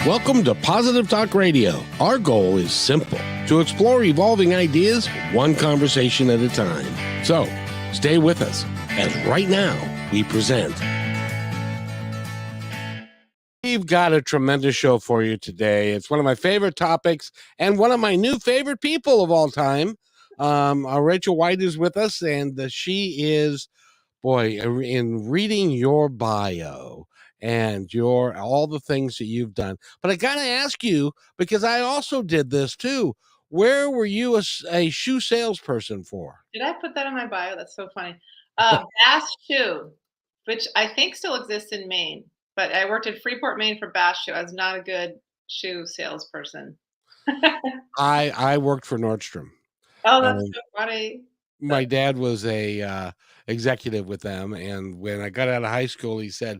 Welcome to Positive Talk Radio. Our goal is simple: to explore evolving ideas one conversation at a time. So, stay with us as right now we present. We've got a tremendous show for you today. It's one of my favorite topics and one of my new favorite people of all time. Rachel White is with us, and she is, boy, in reading your bio and your all the things that you've done. But I got to ask you, because I also did this too. Where were you a shoe salesperson for? Did I put that in my bio? That's so funny. Bass Shoe, which I think still exists in Maine, but I worked in Freeport, Maine for Bass Shoe. I was not a good shoe salesperson. I worked for Nordstrom. Oh, that's Um, so funny. my dad was a executive with them, and when I got out of high school, he said,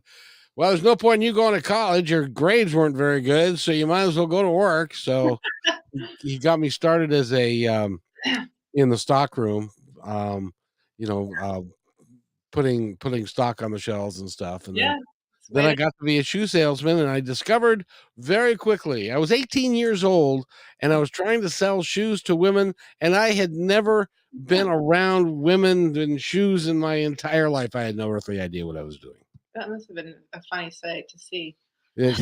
"Well, there's no point in you going to college. Your grades weren't very good, so you might as well go to work." So he got me started as a in the stock room, um, you know, putting stock on the shelves and stuff, and then Yeah, it's then way I to got to be a shoe salesman, and I discovered very quickly. I was 18 years old, and I was trying to sell shoes to women, and I had never been around women and shoes in my entire life. I had no earthly idea what I was doing. that must have been a funny sight to see. It,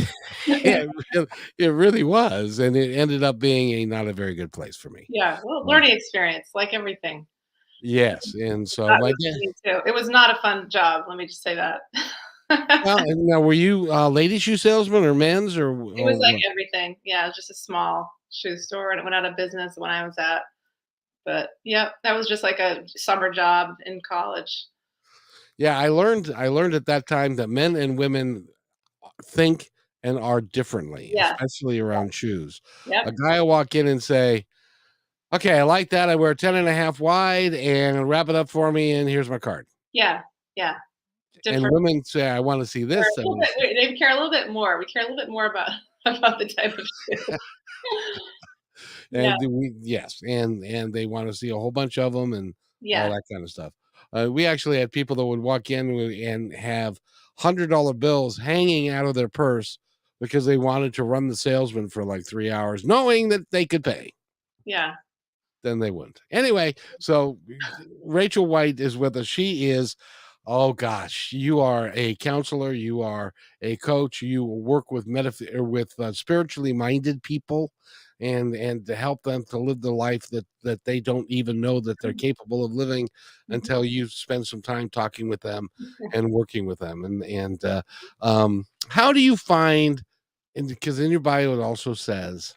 it really was, and it ended up being not a very good place for me. Yeah, well, Um, learning experience, like everything. yes, and so That my was dad. for me too. It was not a fun job, let me just say that. Well, and now were you a lady shoe salesman or men's It was or like what? everything. Yeah, it was just a small shoe store, and it went out of business when I was at. But yeah, that was just like a summer job in college. Yeah, I learned at that time that men and women think and are differently, Yeah, especially around shoes. yep, A guy will walk in and say, "Okay, I like that. I wear 10 and a half wide and wrap it up for me, and here's my card." yeah, yeah, And different. women say, "I want to see Or this." a little bit they care a little bit more. We care a little bit more about about the type of shoe. Yeah, Yes, and they want to see a whole bunch of them and all yeah, that kind of stuff. We actually had people that would walk in and have $100 bills hanging out of their purse because they wanted to run the salesman for like 3 hours, knowing that they could pay. yeah. Then they wouldn't. Anyway, so Rachel White is with us. She is, oh gosh, you are a counselor, you are a coach, you work with spiritually minded people, and to help them to live the life that they don't even know that they're capable of living Mhm. until you spend some time talking with them and working with them. How do you find? And because in your bio it also says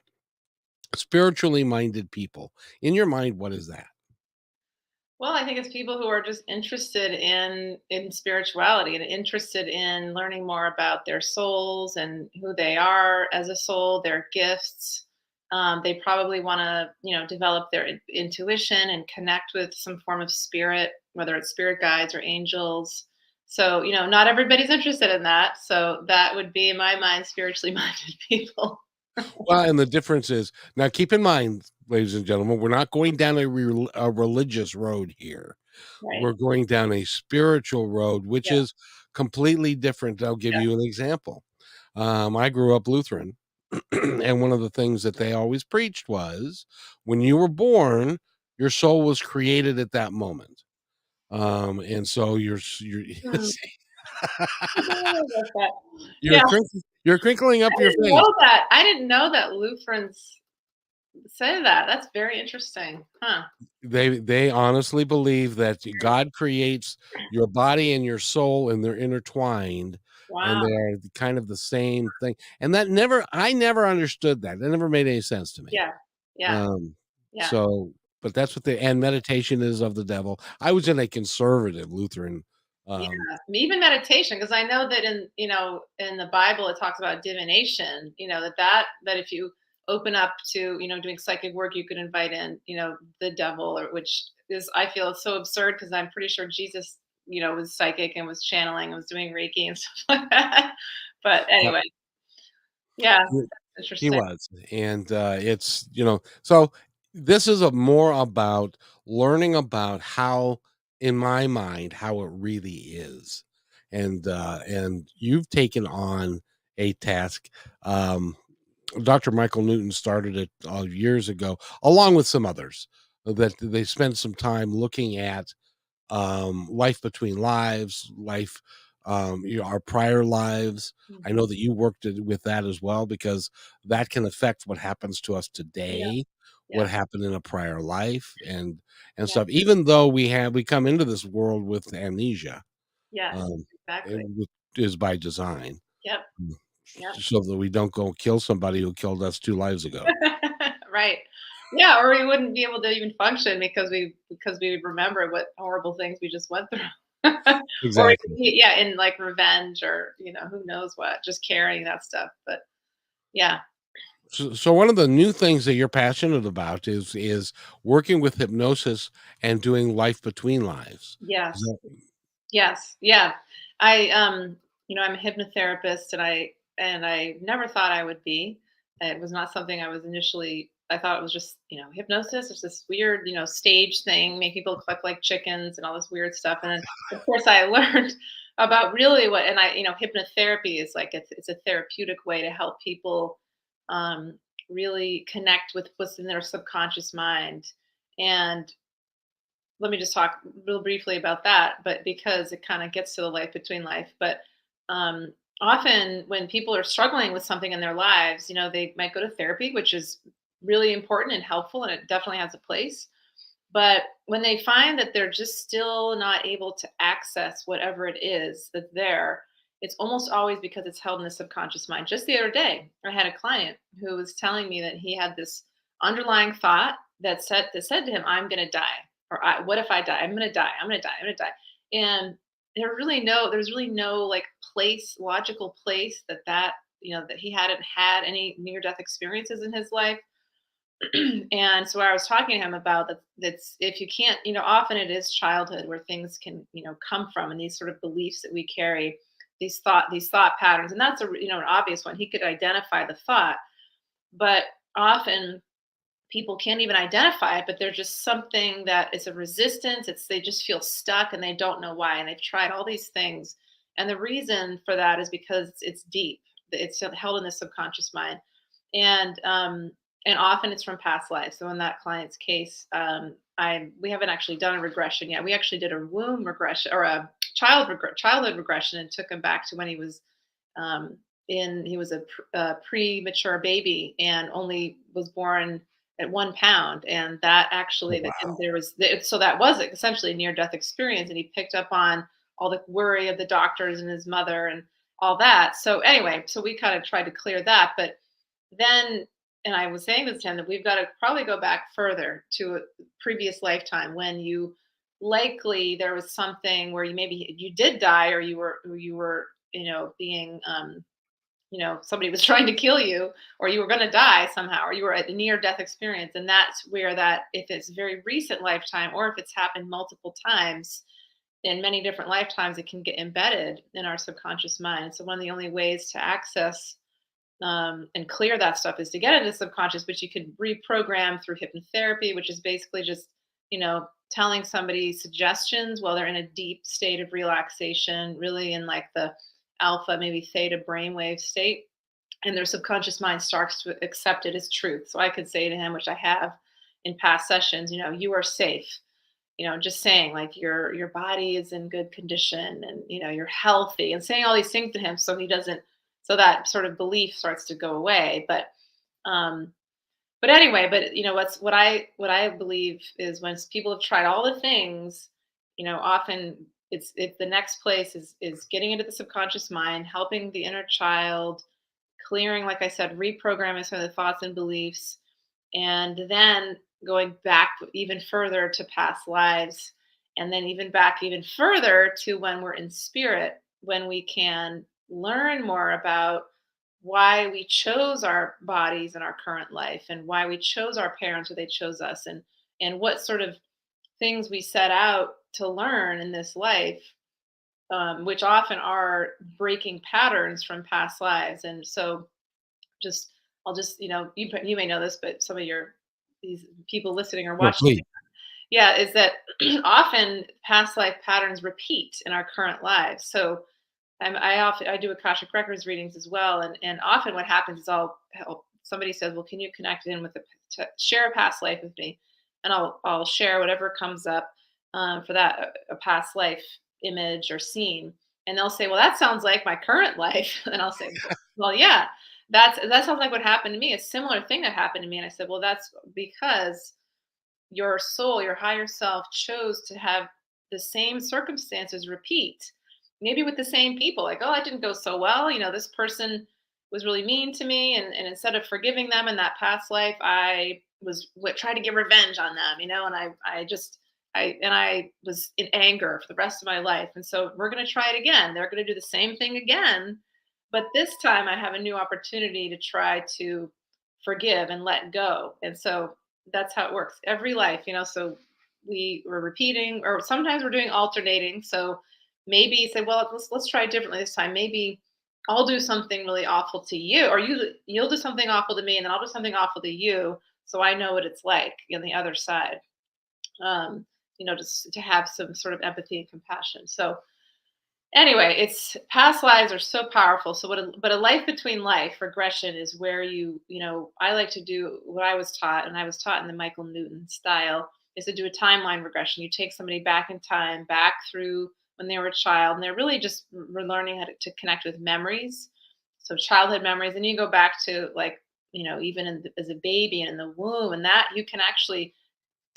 spiritually minded people. In your mind, what is that? Well, I think it's people who are just interested in spirituality and interested in learning more about their souls and who they are as a soul, their gifts. They probably want to, develop their intuition and connect with some form of spirit, whether it's spirit guides or angels. So, not everybody's interested in that. So that would be, in my mind, spiritually minded people. Well, and the difference is now keep in mind, ladies and gentlemen, we're not going down a religious road here. Right. We're going down a spiritual road, which Yeah. is completely different. I'll give Yeah. you an example. I grew up Lutheran, and one of the things that they always preached was when you were born, your soul was created at that moment. And so you're Hmm. I get that. you're Yeah. you're crinkling up I your didn't face. know that. I didn't know that Lutherans say that. That's very interesting. Huh. They honestly believe that God creates your body and your soul, and they're intertwined, and Wow. they are kind of the same thing. And that never I never understood that. That never made any sense to me. Yeah. Yeah. Um, Yeah. so but that's what and meditation is of the devil. I was in a conservative Lutheran. Yeah. Um, Even meditation, because I know that in the Bible it talks about divination, that if you open up to, doing psychic work, you could invite in, the devil, or which is, I feel, it's so absurd because I'm pretty sure Jesus, was psychic and was channeling and was doing Reiki and stuff like that. But yep, anyway, yeah, he interesting. was, and it's so this is a more about learning about how, in my mind, how it really is, and you've taken on a task. Dr. Michael Newton started it years ago, along with some others. That they spend some time looking at life between lives, life, our prior lives. I know Mhm. that you worked with that as well because that can affect what happens to us Yeah, today, what yeah, happened in a prior life, and yeah, stuff. Even though we come into this world with amnesia, yes, um, exactly. it is by design, Yep, mm, yep. so that we don't go kill somebody who killed us 2 lives ago. Right. Yeah, or we wouldn't be able to even function because we would remember what horrible things we just went through. Or we could Exactly. be, yeah, in like revenge or, who knows what, just carrying that stuff. But yeah, So one of the new things that you're passionate about is working with hypnosis and doing life between lives. Is yes. that Yes, yeah. I'm a hypnotherapist, and I never thought I would be. It was not something I was initially. I thought it was just, hypnosis. It's this weird, stage thing, make people cluck like chickens and all this weird stuff. And then, of course, I learned about really what, and hypnotherapy is like it's a therapeutic way to help people um, really connect with what's in their subconscious mind. And let me just talk real briefly about that, but because it kind of gets to the life between life. But um, often when people are struggling with something in their lives, they might go to therapy, which is really important and helpful, and it definitely has a place. But when they find that they're just still not able to access whatever it is that's there, it's almost always because it's held in the subconscious mind. Just the other day, I had a client who was telling me that he had this underlying thought that said to him, "I'm going to die," or "What if I die? I'm going to die. I'm going to die. I'm going to die." And there's really no like logical place that he hadn't had any near death experiences in his life. And so I was talking to him about that's if you can't, often it is childhood where things can, come from, and these sort of beliefs that we carry, these thought patterns. And that's an obvious one. He could identify the thought, but often people can't even identify it, but there's just something that is a resistance. They just feel stuck and they don't know why. And they've tried all these things. And the reason for that is because it's deep. It's held in the subconscious mind. And and often it's from past lives. So in that client's case, I we haven't actually done a regression yet. We actually did a womb regression or a childhood regression and took him back to when he was um, he was a premature baby and only was born at 1 pound, and that Oh, actually and wow. there was so that was essentially a near death experience, and he picked up on all the worry of the doctors and his mother and all that. So anyway, so we kind of tried to clear that, but then, and I was saying this to him, that we've got to probably go back further to a previous lifetime when you likely there was something where you did die, or you were being somebody was trying to kill you, or you were going to die somehow, or you were at a near death experience. And that's where that, if it's very recent lifetime, or if it's happened multiple times in many different lifetimes, it can get embedded in our subconscious mind. So one of the only ways to access and clear that stuff is to get into the subconscious, but you can reprogram through hypnotherapy, which is basically just, telling somebody suggestions while they're in a deep state of relaxation, really in like the alpha, maybe theta brainwave state. And their subconscious mind starts to accept it as truth. So I could say to him, which I have in past sessions, you are safe. Just saying like your body is in good condition, and you're healthy, and saying all these things to him so he doesn't, so that sort of belief starts to go away. Um but anyway, but what I believe is when people have tried all the things, often it's the next place is getting into the subconscious mind, helping the inner child, clearing, like I said, reprogramming some of the thoughts and beliefs, and then going back even further to past lives, and then even back even further to when we're in spirit, when we can learn more about why we chose our bodies in our current life, and why we chose our parents or they chose us, and what sort of things we set out to learn in this life, which often are breaking patterns from past lives. And so just I'll just, you may know this, but some of these people listening or No, watching, please. yeah, is that often past life patterns repeat in our current lives. So I do Akashic records readings as well, and often what happens is I'll help somebody says, well, can you connect in with share a past life with me? And I'll share whatever comes up for that a past life image or scene. And they'll say, well, that sounds like my current life. And I'll say, well, yeah, that sounds like what happened to me. A similar thing that happened to me. And I said, well, that's because your soul, your higher self chose to have the same circumstances repeat, maybe with the same people. Like, oh, that didn't go so well. This person was really mean to me. And instead of forgiving them in that past life, I was tried to get revenge on them, and I was in anger for the rest of my life. And so we're going to try it again. They're going to do the same thing again. But this time I have a new opportunity to try to forgive and let go. And so that's how it works every life. So we're repeating, or sometimes we're doing alternating. So maybe you say, well, let's try it differently this time. Maybe I'll do something really awful to you, or you'll do something awful to me, and then I'll do something awful to you, so I know what it's like on the other side. Just to have some sort of empathy and compassion. So anyway, it's past lives are so powerful. So but a life between life regression is where I like to do what I was taught, and I was taught in the Michael Newton style, is to do a timeline regression. You take somebody back in time, back through when they were a child, and they're really just learning how to connect with memories. So childhood memories, and you go back to, like, even as a baby and in the womb, and that you can actually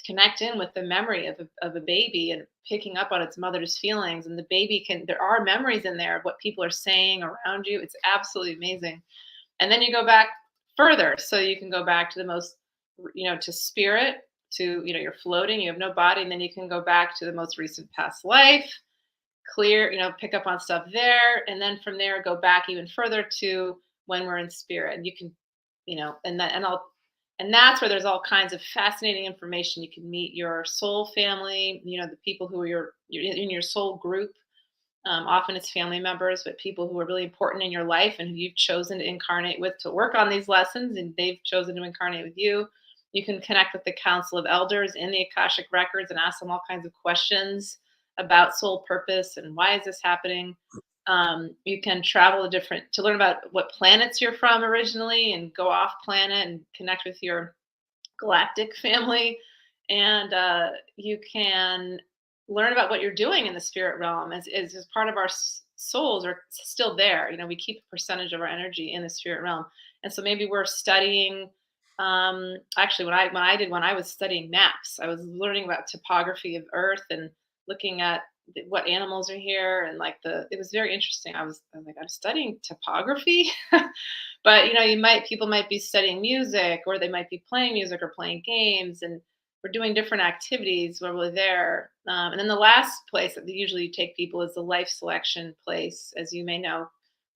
connect in with the memory of a baby and picking up on its mother's feelings. And the baby there are memories in there of what people are saying around you. It's absolutely amazing. And then you go back further. So you can go back to the most, to spirit, to, you're floating, you have no body. And then you can go back to the most recent past life, clear, pick up on stuff there. And then from there, go back even further to when we're in spirit. And you can, and that's where there's all kinds of fascinating information. You can meet your soul family, the people who are you're in your soul group. Often it's family members, but people who are really important in your life and who you've chosen to incarnate with to work on these lessons, and they've chosen to incarnate with you. You can connect with the Council of Elders in the Akashic Records and ask them all kinds of questions about soul purpose and why is this happening. You can travel to learn about what planets you're from originally, and go off planet and connect with your galactic family. And you can learn about what you're doing in the spirit realm as part of our souls are still there. We keep a percentage of our energy in the spirit realm. And so maybe we're studying, actually when I was studying maps, I was learning about topography of Earth and looking at what animals are here, and it was very interesting. I was like, I'm studying topography. But people might be studying music, or they might be playing music or playing games, and we're doing different activities where we're there. And then the last place that usually take people is the life selection place, as you may know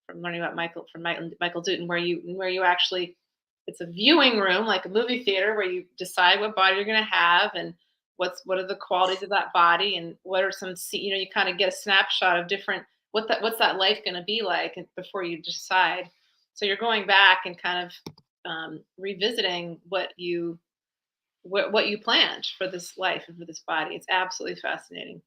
from learning about Michael Newton, where you actually, it's a viewing room like a movie theater where you decide what body you're going to have, and what are the qualities of that body, and what are some, you kind of get a snapshot of different what's that life going to be like before you decide. So you're going back and kind of revisiting what you planned for this life and for this body. It's absolutely fascinating.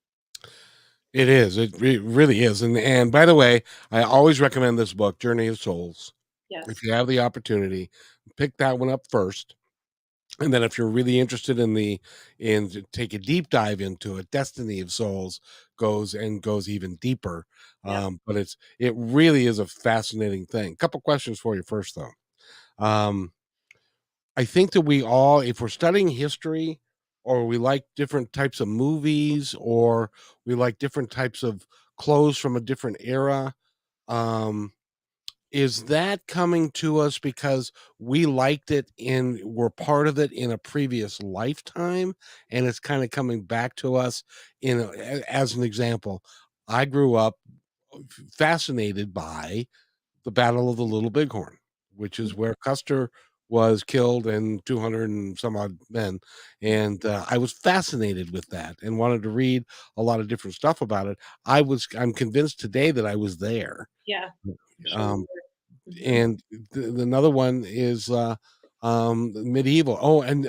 It is. It really is. And by the way, I always recommend this book, Journey of Souls. If Yes. you have the opportunity, pick that one up first. And then if you're really interested in to take a deep dive into it, Destiny of Souls goes even deeper. Yep. But it really is a fascinating thing. Couple questions for you first though. Um, I think that we all, if we're studying history, or we like different types of movies, or we like different types of clothes from a different era, um, is that coming to us because we liked it and we're part of it in a previous lifetime, and it's kind of coming back to us as an example? I grew up fascinated by the Battle of the Little Bighorn, which is where Custer was killed and 200 and some odd men. And I was fascinated with that and wanted to read a lot of different stuff about it. I'm convinced today that I was there. Yeah. I'm sure you Um, were. Mhm. and another one is medieval. Oh, and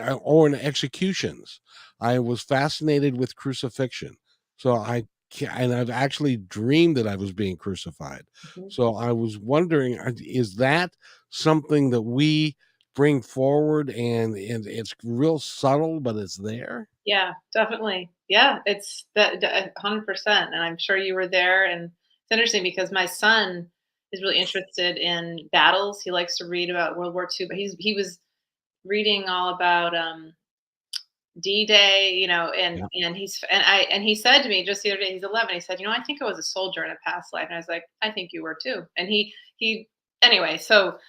executions. I was fascinated with crucifixion, so and I've actually dreamed that I was being crucified. Mhm. So I was wondering, is that something that we bring forward, and it's real subtle, but it's there. Yeah, definitely. Yeah, it's that 100%. And I'm sure you were there. And it's interesting because my son is really interested in battles. He likes to read about World War II, but he was reading all about D-Day, Yeah. and he said to me just the other day, he's 11. He said, I think I was a soldier in a past life. And I was like, I think you were too. And he anyway, so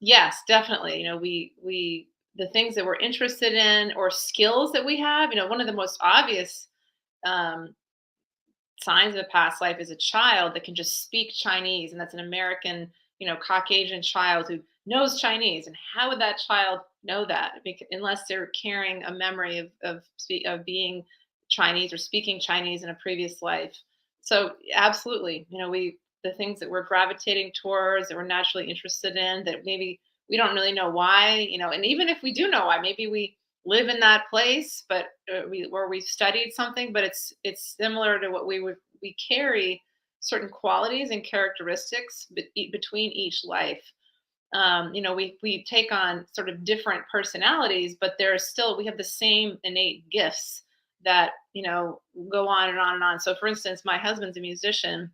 yes, definitely. We the things that we're interested in or skills that we have, one of the most obvious um signs of a past life is a child that can just speak Chinese, and that's an American, Caucasian child who knows Chinese. And how would that child know that? Unless they're carrying a memory of being Chinese or speaking Chinese in a previous life. So absolutely, the things that we're gravitating towards, that we're naturally interested in, that maybe we don't really know why, and even if we do know why, maybe we live in that place, but where we've studied something, but it's similar to what we carry certain qualities and characteristics between each life. We take on sort of different personalities, but there's still we have the same innate gifts that go on and on and on. So, for instance, my husband's a musician,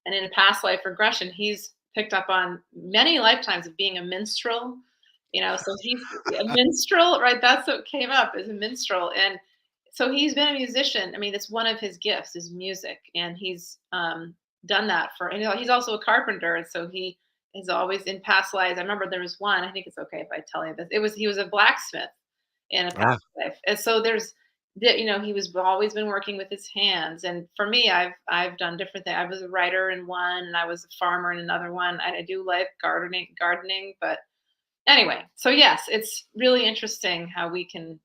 and in a past life regression, he's picked up on many lifetimes of being a minstrel. So he's a minstrel, right? That's what came up as a minstrel. And so he's been a musician. I mean, it's one of his gifts is music. And he's done that and he's also a carpenter. And so he is always in past lives. I remember there was one, I think it's okay if I tell you this. He was a blacksmith in a Ah, past life. And so there's that, he was always been working with his hands. And for me, I've done different things. I was a writer in one, and I was a farmer in another one. I do like gardening, but anyway, so yes, it's really interesting how we can,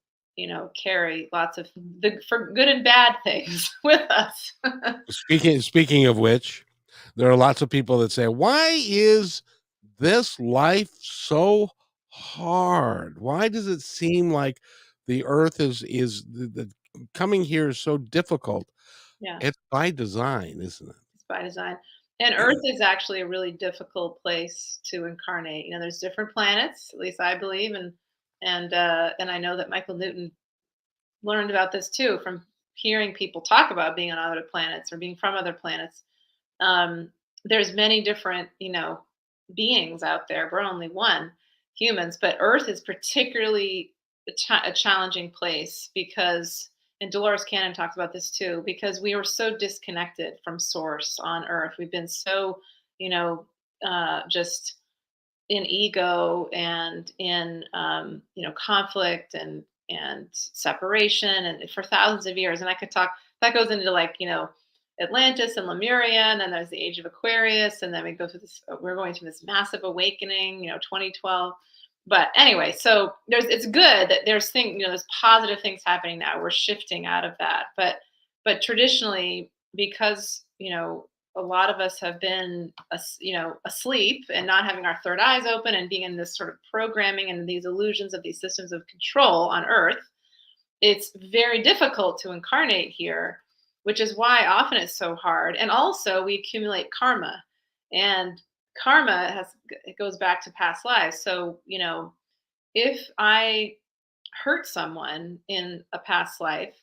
carry lots of for good and bad things with us. speaking of which, there are lots of people that say, "Why is this life so hard? Why does it seem like the earth is the coming here is so difficult?" Yeah. It's by design, isn't it? It's by design. And Earth is actually a really difficult place to incarnate. There's different planets, at least I believe, and I know that Michael Newton learned about this too from hearing people talk about being on other planets or being from other planets. There's many different, beings out there. We're only one, humans, but Earth is particularly a challenging place because, and Dolores Cannon talks about this too, because we were so disconnected from source on Earth. We've been so, just in ego and in conflict and separation and for thousands of years. And I could talk that goes into like Atlantis and Lemuria, and then there's the age of Aquarius, and then we're going through this massive awakening, 2012. But anyway, so it's good that there's positive things happening now. We're shifting out of that. But traditionally, because a lot of us have been asleep and not having our third eyes open and being in this sort of programming and these illusions of these systems of control on Earth, it's very difficult to incarnate here, which is why often it's so hard. And also we accumulate karma, and it goes back to past lives. So, if I hurt someone in a past life,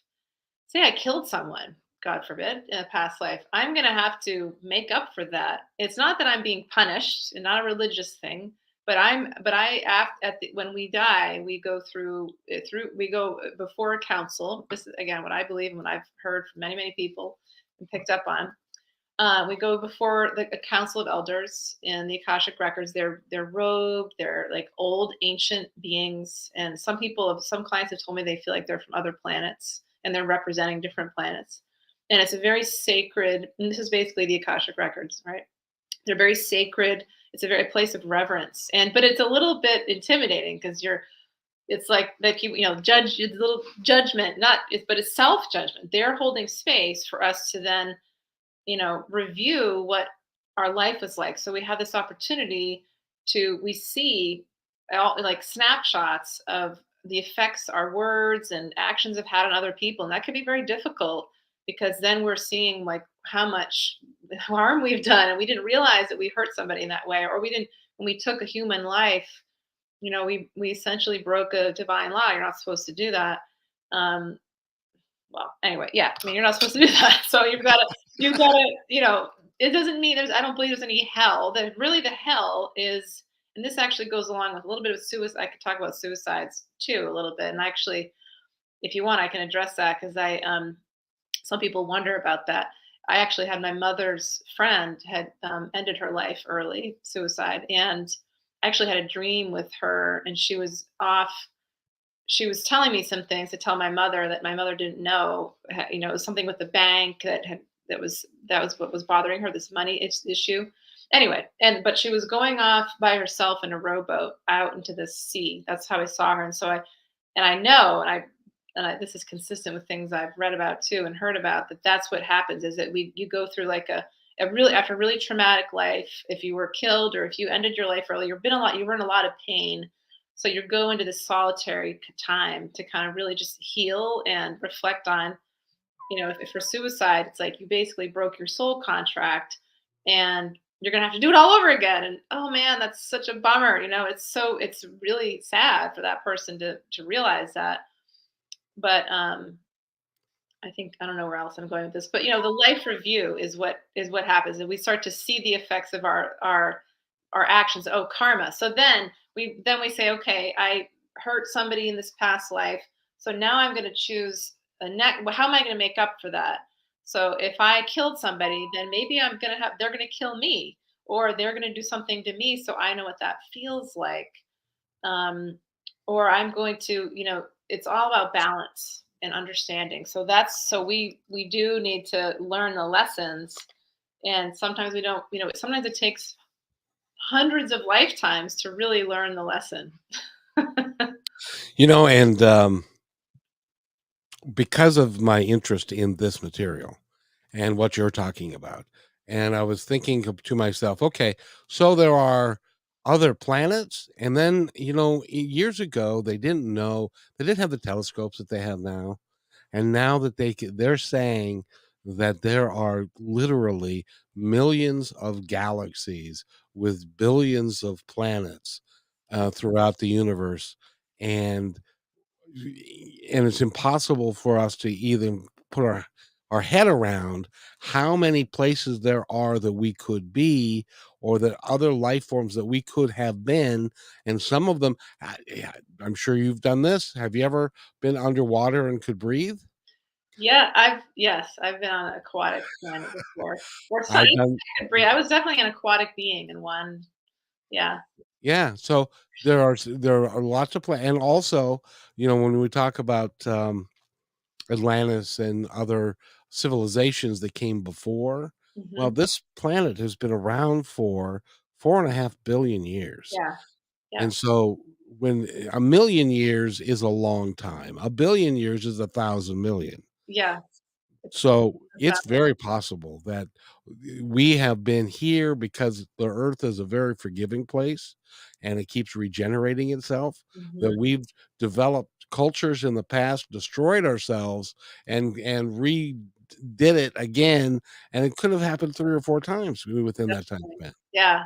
say I killed someone, God forbid, in a past life, I'm going to have to make up for that. It's not that I'm being punished, and not a religious thing, but I act when we die, we go we go before a council. This is again what I believe and what I've heard from many, many people and picked up on. We go before a council of elders in the Akashic records. They're robed. They're like old ancient beings, and some clients have told me they feel like they're from other planets and they're representing different planets. And it's a very sacred. And this is basically the Akashic records, right? They're very sacred. It's a very place of reverence, but it's a little bit intimidating because it's like that people, judge, it's a little judgment, but it's self judgment. They're holding space for us to then review what our life was like. So we have this opportunity we see all like snapshots of the effects our words and actions have had on other people. And that can be very difficult because then we're seeing like how much harm we've done and we didn't realize that we hurt somebody in that way, or when we took a human life, we essentially broke a divine law. You're not supposed to do that. Um, well, anyway, yeah. I mean, you're not supposed to do that. So you've got to, it doesn't mean I don't believe there's any hell. The hell is, and this actually goes along with a little bit of suicide. I could talk about suicides too a little bit. And actually, if you want, I can address that because some people wonder about that. I actually had my mother's friend had ended her life early, suicide, and I actually had a dream with her, and she was off. She was telling me some things to tell my mother that my mother didn't know. It was something with the bank that was what was bothering her. This money issue. Anyway, but she was going off by herself in a rowboat out into the sea. That's how I saw her, and so I know, this is consistent with things I've read about too and heard about, that that's what happens is that you go through like a really, after a really traumatic life, if you were killed or if you ended your life early, you were in a lot of pain. So you go into this solitary time to kind of really just heal and reflect on, if for suicide, it's like you basically broke your soul contract and you're going to have to do it all over again. And oh man, that's such a bummer. It's really sad for that person to realize that. But I think I don't know where else I'm going with this, but the life review is what happens, and we start to see the effects of our actions. Oh, karma. So then we say, okay, I hurt somebody in this past life, so now I'm going to choose how am I going to make up for that? So if I killed somebody, then maybe they're going to kill me, or they're going to do something to me, so I know what that feels like. um, or I'm going to, it's all about balance and understanding. So we do need to learn the lessons, and sometimes we don't. Sometimes it takes hundreds of lifetimes to really learn the lesson. And because of my interest in this material and what you're talking about, and I was thinking to myself, okay, so there are other planets, and then years ago they didn't have the telescopes that they have now. And now that they're saying that there are literally millions of galaxies with billions of planets throughout the universe, and it's impossible for us to even put our head around how many places there are that we could be, or that other life forms that we could have been. And some of them, yeah, I'm sure you've done this. Have you ever been underwater and could breathe? Yeah, I've been on an aquatic planet before. Or I've sunny. done. I could breathe. I was definitely an aquatic being in one. Yeah. Yeah, so there are lots of and also, when we talk about, Atlantis and other civilizations that came before, well, Hmm. this planet has been around for 4.5 billion years, Yeah. Yeah. and so when a million years is a long time, a billion years is 1,000 million. Yeah. It's So it's exactly. very possible that we have been here because the earth is a very forgiving place and it keeps regenerating itself. That Hmm. we've developed cultures in the past, destroyed ourselves, and redid it again. And it could have happened 3 or 4 times within that time Definitely. span. Yeah.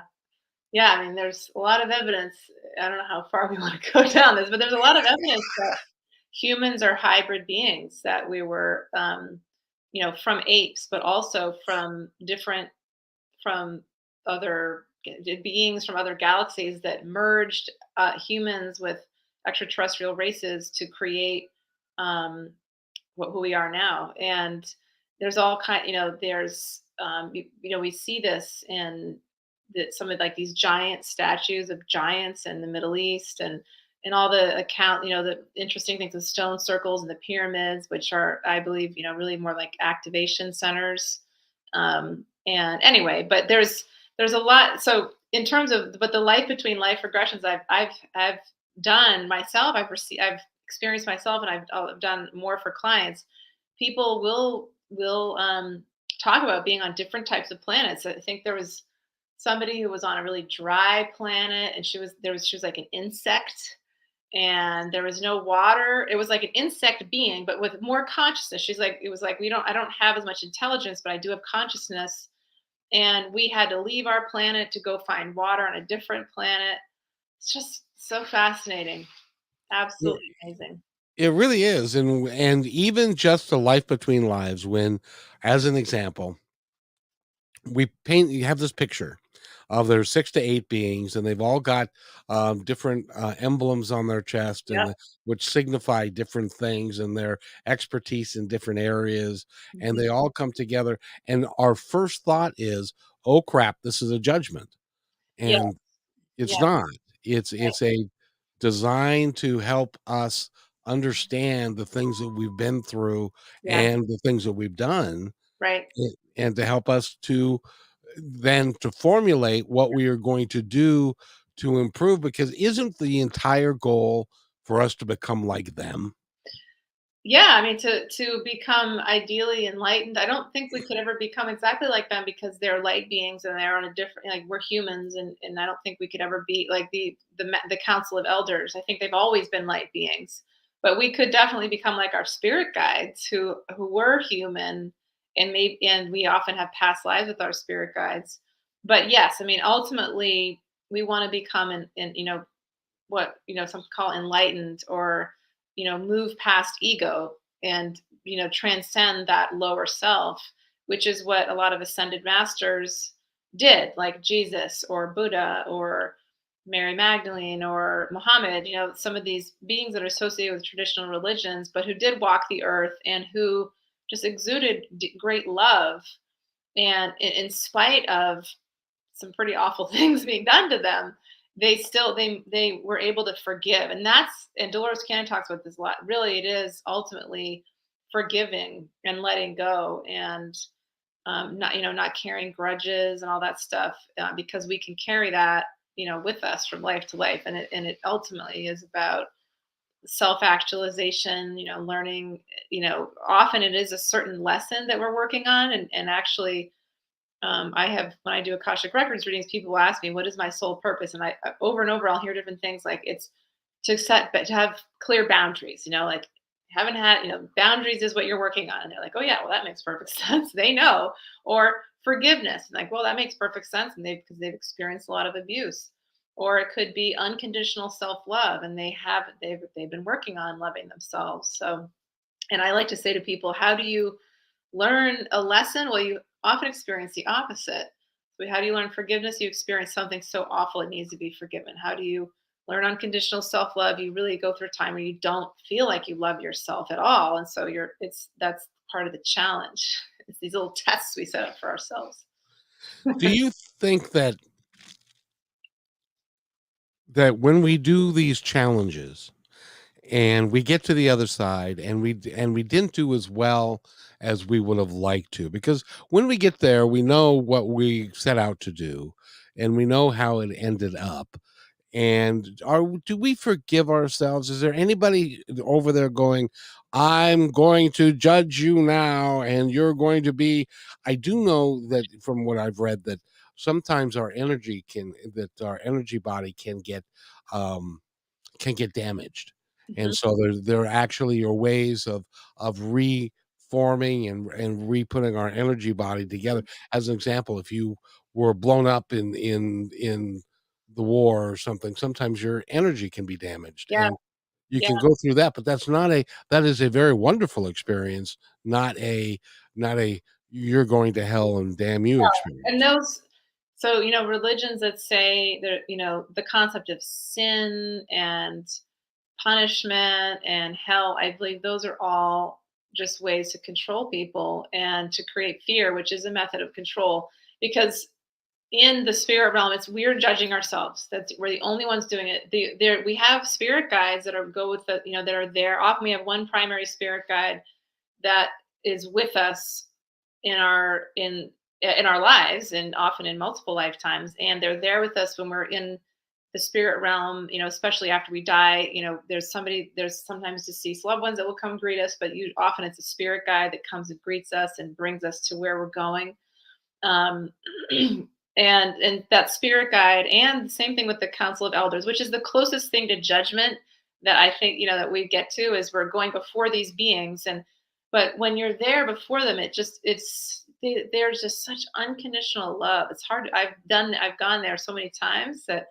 Yeah, I mean, there's a lot of evidence. I don't know how far we want to go down this, but there's a lot of evidence that humans are hybrid beings, that we were, from apes, but also from other beings from other galaxies that merged humans with extraterrestrial races to create um, who we are now. And there's all kind, there's, we see this in some of like these giant statues of giants in the Middle East, and all the account, the interesting things, the stone circles and the pyramids, which are, I believe, really more like activation centers. And anyway, but there's a lot. So in terms of, but the life between life regressions, I've done myself. I've experienced myself, and I've done more for clients. People will talk about being on different types of planets. I think there was somebody who was on a really dry planet, and she was like an insect, and there was no water. It was like an insect being, but with more consciousness. She's like, it was like, I don't have as much intelligence, but I do have consciousness. And we had to leave our planet to go find water on a different planet. It's just so fascinating. It, Absolutely amazing. it really is, and even just the life between lives. When, as an example, we paint, you have this picture of there's 6 to 8 beings, and they've all got different emblems on their chest, Yep. which signify different things and their expertise in different areas, and Mhm. they all come together. And our first thought is, "Oh crap, this is a judgment," Yeah. and it's Yeah. not. It's Right. it's a design to help us understand the things that we've been through Yeah. and the things that we've done, Right. and to help us to then to formulate what we are going to do to improve, because isn't the entire goal for us to become like them? Yeah, I mean, to become ideally enlightened, I don't think we could ever become exactly like them because they're light beings and they're on a different, like we're humans, and I don't think we could ever be like the Council of Elders. I think they've always been light beings, but we could definitely become like our spirit guides who were human, and we often have past lives with our spirit guides. But yes, I mean, ultimately we want to become in what some call enlightened, or move past ego, and transcend that lower self, which is what a lot of ascended masters did, like Jesus or Buddha or Mary Magdalene or Muhammad, some of these beings that are associated with traditional religions, but who did walk the earth and who just exuded great love, and in spite of some pretty awful things being done to them, they were able to forgive. And Dolores Cannon talks about this a lot. Really, it is ultimately forgiving and letting go, and not carrying grudges and all that stuff, because we can carry that with us from life to life, and it ultimately is about self actualization. Learning. Often it is a certain lesson that we're working on, and actually I have, when I do Akashic Records readings, people will ask me, "What is my soul purpose?" And over and over, I'll hear different things, like it's but to have clear boundaries. Like haven't had, boundaries is what you're working on, and they're like, "Oh yeah, well that makes perfect sense." They know. Or forgiveness, and like, well, that makes perfect sense, and because they've experienced a lot of abuse. Or it could be unconditional self love, and they've been working on loving themselves. So, and I like to say to people, how do you learn a lesson? Well, you often experience the opposite. So how do you learn forgiveness? You experience something so awful it needs to be forgiven. How do you learn unconditional self-love? You really go through a time where you don't feel like you love yourself at all. And so that's part of the challenge. It's these little tests we set up for ourselves. Do you think that when we do these challenges and we get to the other side and we didn't do as well as we would have liked to, because when we get there we know what we set out to do and we know how it ended up, and do we forgive ourselves? Is there anybody over there going, "I'm going to judge you now and you're going to be," I do know that from what I've read that sometimes our energy body um can get damaged. Mhm. And so there actually are ways of reforming and re-putting our energy body together. As an example, if you were blown up in the war or something, sometimes your energy can be damaged, Yeah, and you yeah, can go through that, but that is a very wonderful experience, not a "you're going to hell and damn you" and experience. those. So religions that say that the concept of sin and punishment and hell, I believe those are all just ways to control people and to create fear, which is a method of control. Because in the spirit realm, it's we're judging ourselves. That's we're the only ones doing it. There we have spirit guides that are go with the that are there. Often we have one primary spirit guide that is with us in our lives, and often in multiple lifetimes, and they're there with us when we're in the spirit realm, especially after we die. There's sometimes deceased loved ones that will come greet us, but often it's a spirit guide that comes and greets us and brings us to where we're going. um, and that spirit guide, and the same thing with the council of elders, which is the closest thing to judgment that I think that we get to, is we're going before these beings. And but when you're there before them, there's just such unconditional love. It's hard. I've gone there so many times that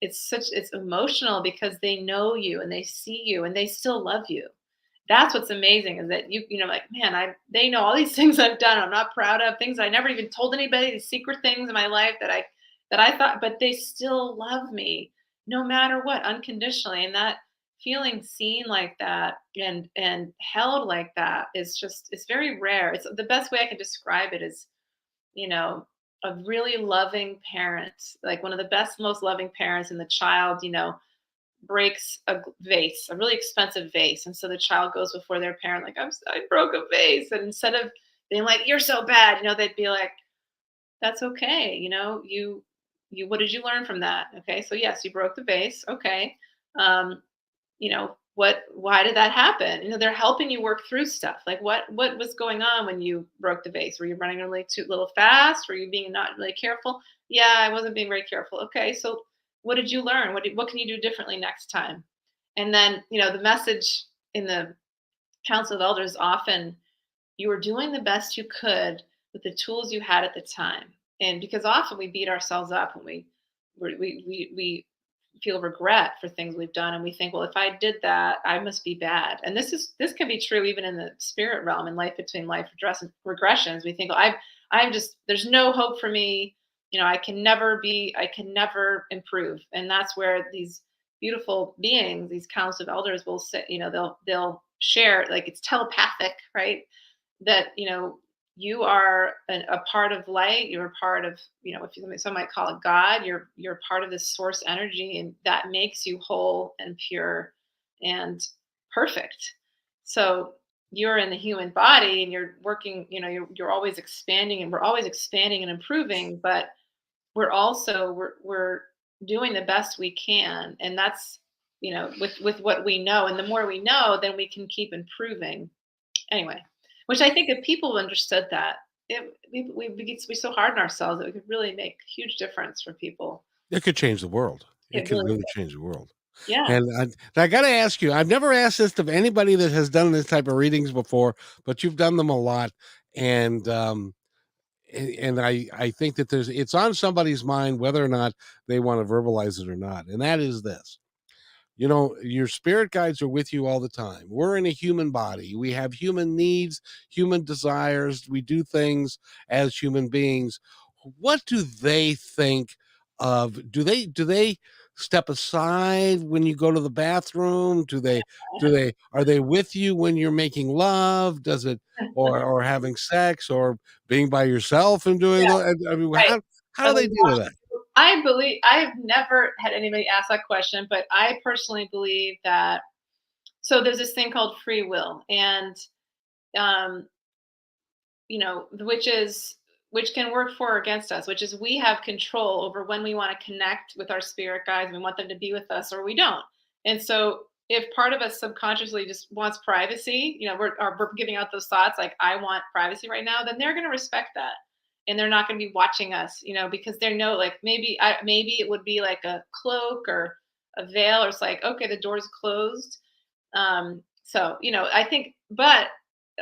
it's emotional because they know you and they see you and they still love you. That's what's amazing is that like, man, they know all these things I've done. I'm not proud of things I never even told anybody, these secret things in my life that I thought, but they still love me no matter what, unconditionally. And that feeling seen like that and held like that is just it's very rare. It's the best way I can describe it is, you know, a really loving parent, like one of the best, most loving parents, and the child, breaks a vase, a really expensive vase. And so the child goes before their parent, like, I broke a vase. And instead of being like, you're so bad, they'd be like, that's okay. What did you learn from that? Okay. So yes, you broke the vase. Okay. Um, why did that happen? They're helping you work through stuff. Like what was going on when you broke the vase? Were you running really too little fast? Were you being not really careful? Yeah, I wasn't being very careful. Okay, so what did you learn? What can you do differently next time? And then, the message in the Council of Elders often, you were doing the best you could with the tools you had at the time. And because often we beat ourselves up when we feel regret for things we've done, and we think, well, if I did that, I must be bad. And this can be true even in the spirit realm, in life between life address and regressions. We think, well, I'm just there's no hope for me. I can never improve. And that's where these beautiful beings, these council of elders, will say, they'll share, like, it's telepathic, right? That you are a part of light. You're a part of, if some might call it God. You're part of this source energy, and that makes you whole and pure and perfect. So you're in the human body and you're working, you're always expanding, and we're always expanding and improving, but we're doing the best we can. And that's, with what we know, and the more we know, then we can keep improving. Anyway, which I think if people understood that, we so hard on ourselves that we could really make a huge difference for people. It could change the world. It It could really really could. change the world. Yeah. And I gotta ask you, I've never asked this of anybody that has done this type of readings before, but you've done them a lot, and, I think that it's on somebody's mind whether or not they wanna verbalize it or not, and that is this: your spirit guides are with you all the time. We're in a human body. We have human needs, human desires. We do things as human beings. What do they think of? Do they step aside when you go to the bathroom? Are they with you when you're making love? Does it or having sex or being by yourself and doing Yeah, the I mean, right. how do And they then deal with that? I believe I've never had anybody ask that question, but I personally believe that so there's this thing called free will, and um, which can work for or against us, which is we have control over when we want to connect with our spirit guides, we want them to be with us, or we don't. And so if part of us subconsciously just wants privacy, we're giving out those thoughts like, I want privacy right now, then they're going to respect that. And they're not going to be watching us, because they know, like, maybe it would be like a cloak or a veil, or it's like, okay, the door's closed. So, I think, but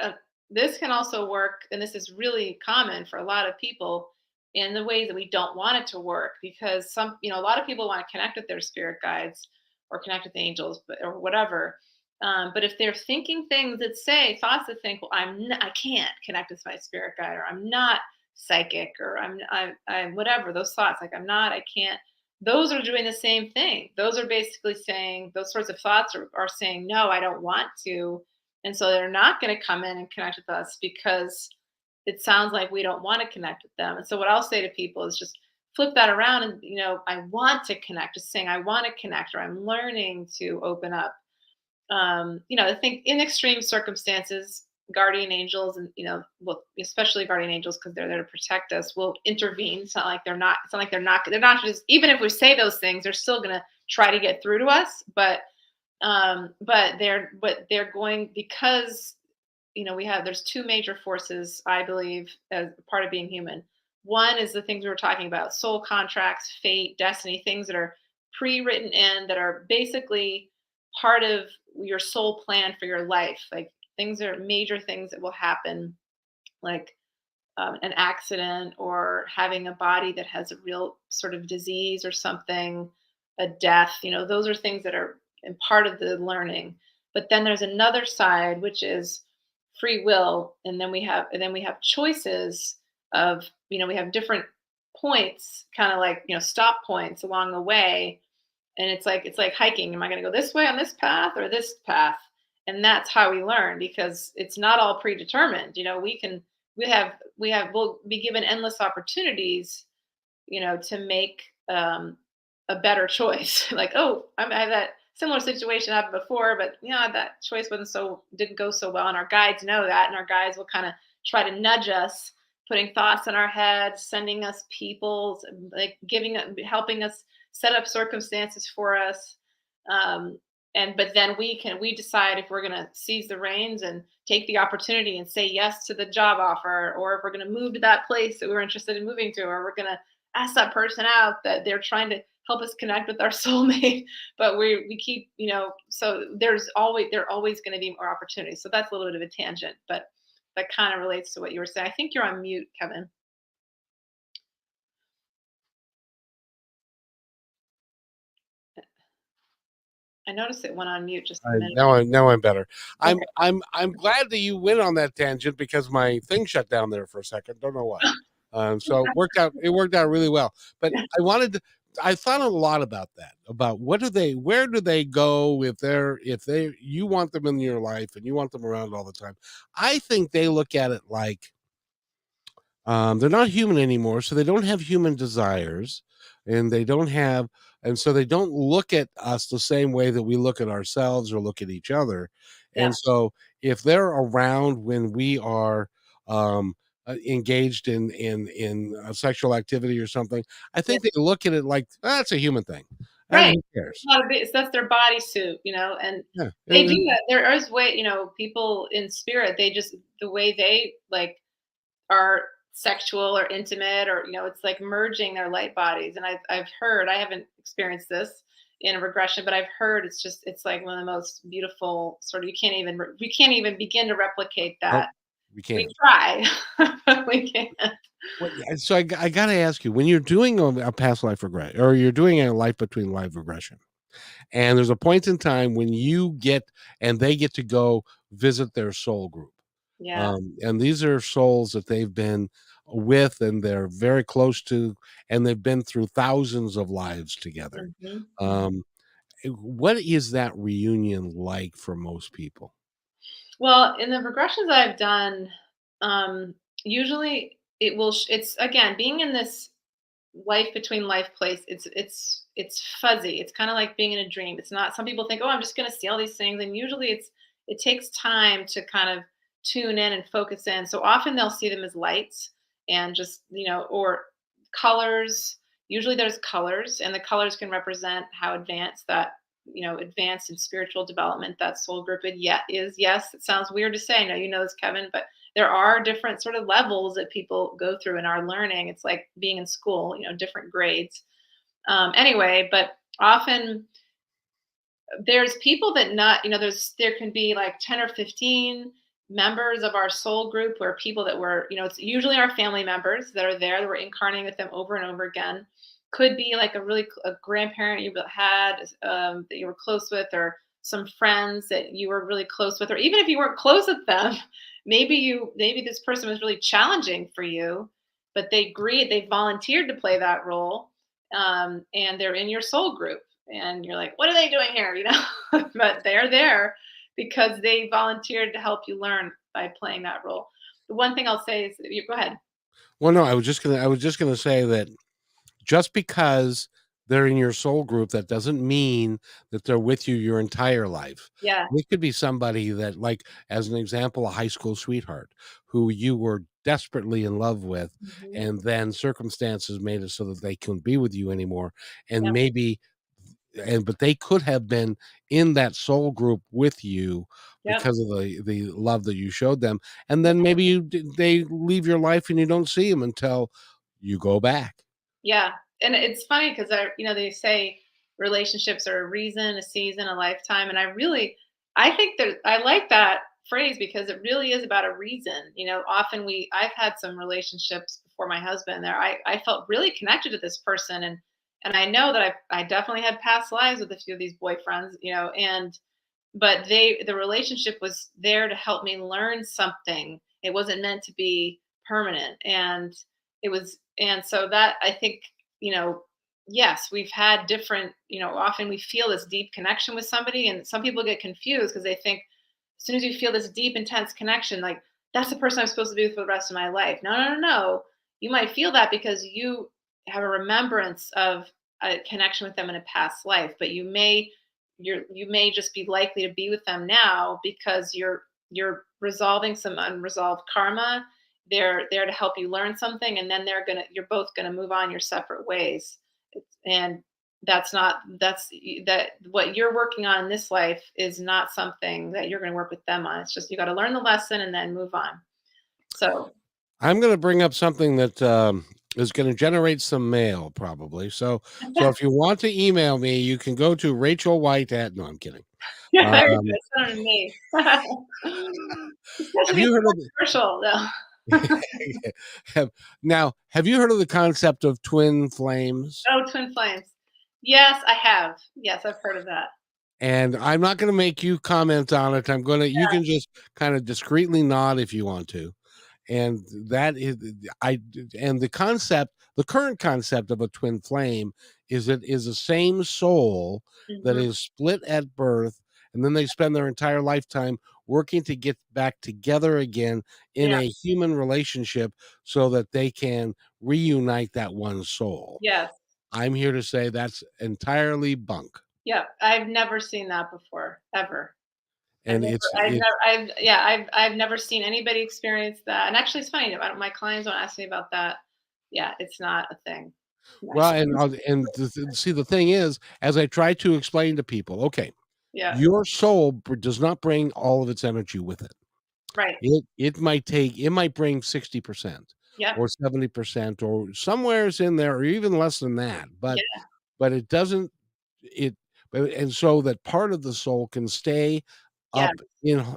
uh, this can also work, and this is really common for a lot of people, in the ways that we don't want it to work, because a lot of people want to connect with their spirit guides or connect with angels, or whatever. But if they're thinking things that say thoughts that think, well, I can't connect with my spirit guide, or I'm not psychic, or I'm whatever, those thoughts, like, I can't, those are doing the same thing. Those are basically saying, those sorts of thoughts are saying, no, I don't want to. And so they're not going to come in and connect with us because it sounds like we don't want to connect with them. And so what I'll say to people is just flip that around, and, I want to connect, just saying I want to connect, or I'm learning to open up. I think in extreme circumstances, guardian angels, and, well, especially guardian angels, because they're there to protect us, will intervene. They're not just, even if we say those things, they're still going to try to get through to us. But they're going, because there's two major forces, I believe, as part of being human. One is the things we were talking about: soul contracts, fate, destiny, things that are pre-written in, that are basically part of your soul plan for your life. Like, things are major things that will happen, like an accident, or having a body that has a real sort of disease or something, a death. Those are things that are in part of the learning. But then there's another side, which is free will, and then we have choices of, we have different points, kind of like, stop points along the way. And it's like hiking. Am I going to go this way on this path or this path? And that's how we learn, because it's not all predetermined. We'll be given endless opportunities, to make a better choice. Like, oh, I have that similar situation happened before, but that choice didn't go so well. And our guides know that, and our guides will kind of try to nudge us, putting thoughts in our heads, sending us people, like helping us set up circumstances for us. Um, and but then we decide if we're going to seize the reins and take the opportunity and say yes to the job offer, or if we're going to move to that place that we're interested in moving to, or we're going to ask that person out that they're trying to help us connect with our soulmate. But we keep, so there are always going to be more opportunities. So that's a little bit of a tangent, but that kind of relates to what you were saying. I think you're on mute, Kevin. I noticed it went on mute just a minute. Now I'm better. I'm Okay. I'm glad that you went on that tangent because my thing shut down there for a second. Don't know why. So it worked out really well. But I thought a lot about that. About where do they go if you want them in your life and you want them around all the time. I think they look at it like they're not human anymore, so they don't have human desires, and so they don't look at us the same way that we look at ourselves or look at each other. Yeah. And so, if they're around when we are engaged in sexual activity or something, I Yeah. think they look at it like that's a human thing. Right. Who cares? That's their bodysuit, and Yeah, they do that. There is way, people in spirit, the way they like are sexual or intimate, or it's like merging their light bodies. And I've heard, I haven't experienced this in a regression, but I've heard it's like one of the most beautiful sort of, we can't even begin to replicate nope, that. we We can't. try, but we can't. So I got to ask you, when you're doing a past life regression, or you're doing a life between life regression, and there's a point in time when they get to go visit their soul group. Yeah. And these are souls that they've been with and they're very close to, and they've been through thousands of lives together. Hmm. Hmm. Um, what is that reunion like for most people? Well, in the regressions I've done, usually it's again, being in this life between life place. It's fuzzy. It's kind of like being in a dream. It's not. Some people think, oh, I'm just going to see all these things, and usually it takes time to kind of tune in and focus in. So often they'll see them as lights, and just, or colors. Usually there's colors, and the colors can represent how advanced in spiritual development that soul group is. Yes, it sounds weird to say. I know you know this, Kevin, but there are different sort of levels that people go through in our learning. It's like being in school, different grades. Anyway, but often there's people that not, there can be like 10 or 15 members of our soul group, where people that were, it's usually our family members that are there, that we're incarnating with them over and over again. Could be like a grandparent you had, that you were close with, or some friends that you were really close with, or even if you weren't close with them, maybe this person was really challenging for you, but they volunteered to play that role, and they're in your soul group, and you're like, what are they doing here? But they're there because they volunteered to help you learn by playing that role. The one thing I'll say is, you go ahead. Well, no, I was just gonna say that just because they're in your soul group, that doesn't mean that they're with you your entire life. Yeah. It could be somebody that, like, as an example, a high school sweetheart who you were desperately in love with, Hmm. and then circumstances made it so that they couldn't be with you anymore. And Yep. but they could have been in that soul group with you Yep. because of the love that you showed them. And then maybe they leave your life and you don't see them until you go back. Yeah. And it's funny because they say relationships are a reason, a season, a lifetime. And I think that I like that phrase, because it really is about a reason. Often I've had some relationships before my husband there. I felt really connected to this person, And I know that I definitely had past lives with a few of these boyfriends, and but the relationship was there to help me learn something. It wasn't meant to be permanent, and so that I think, yes, we've had different, often we feel this deep connection with somebody, and some people get confused because they think as soon as you feel this deep, intense connection, like that's the person I'm supposed to be with for the rest of my life. No, no, no, no. You might feel that because you have a remembrance of a connection with them in a past life, but you may just be likely to be with them now because you're resolving some unresolved karma. They're there to help you learn something, and then you're both gonna move on your separate ways. And that's not that's that what you're working on in this life is not something that you're going to work with them on. It's just you got to learn the lesson and then move on. So I'm going to bring up something that is going to generate some mail, probably. So if you want to email me, you can go to Rachel White at. No, I'm kidding. yeah, very Um, good. Send it to me. have Especially you heard of controversial though. have, now? Have you heard of the concept of twin flames? Oh, twin flames. Yes, I have. Yes, I've heard of that. And I'm not going to make you comment on it. I'm going to. You can just kind of discreetly nod if you want to. And that is I and the current concept of a twin flame is it is the same soul that Hmm. is split at birth, and then they spend their entire lifetime working to get back together again in Yeah. a human relationship so that they can reunite that one soul. Yes. I'm here to say that's entirely bunk. Yeah. I've never seen that before, ever. And I've never seen anybody experience that. And actually, it's funny. My clients don't ask me about that. Yeah, it's not a thing. well, Nice. and see, the thing is, as I try to explain to people, okay, Yeah. your soul does not bring all of its energy with it. Right. It might bring 60% Yep. or 70% or somewheres in there, or even less than that. Yeah. But it doesn't it and so that part of the soul can stay Yeah. up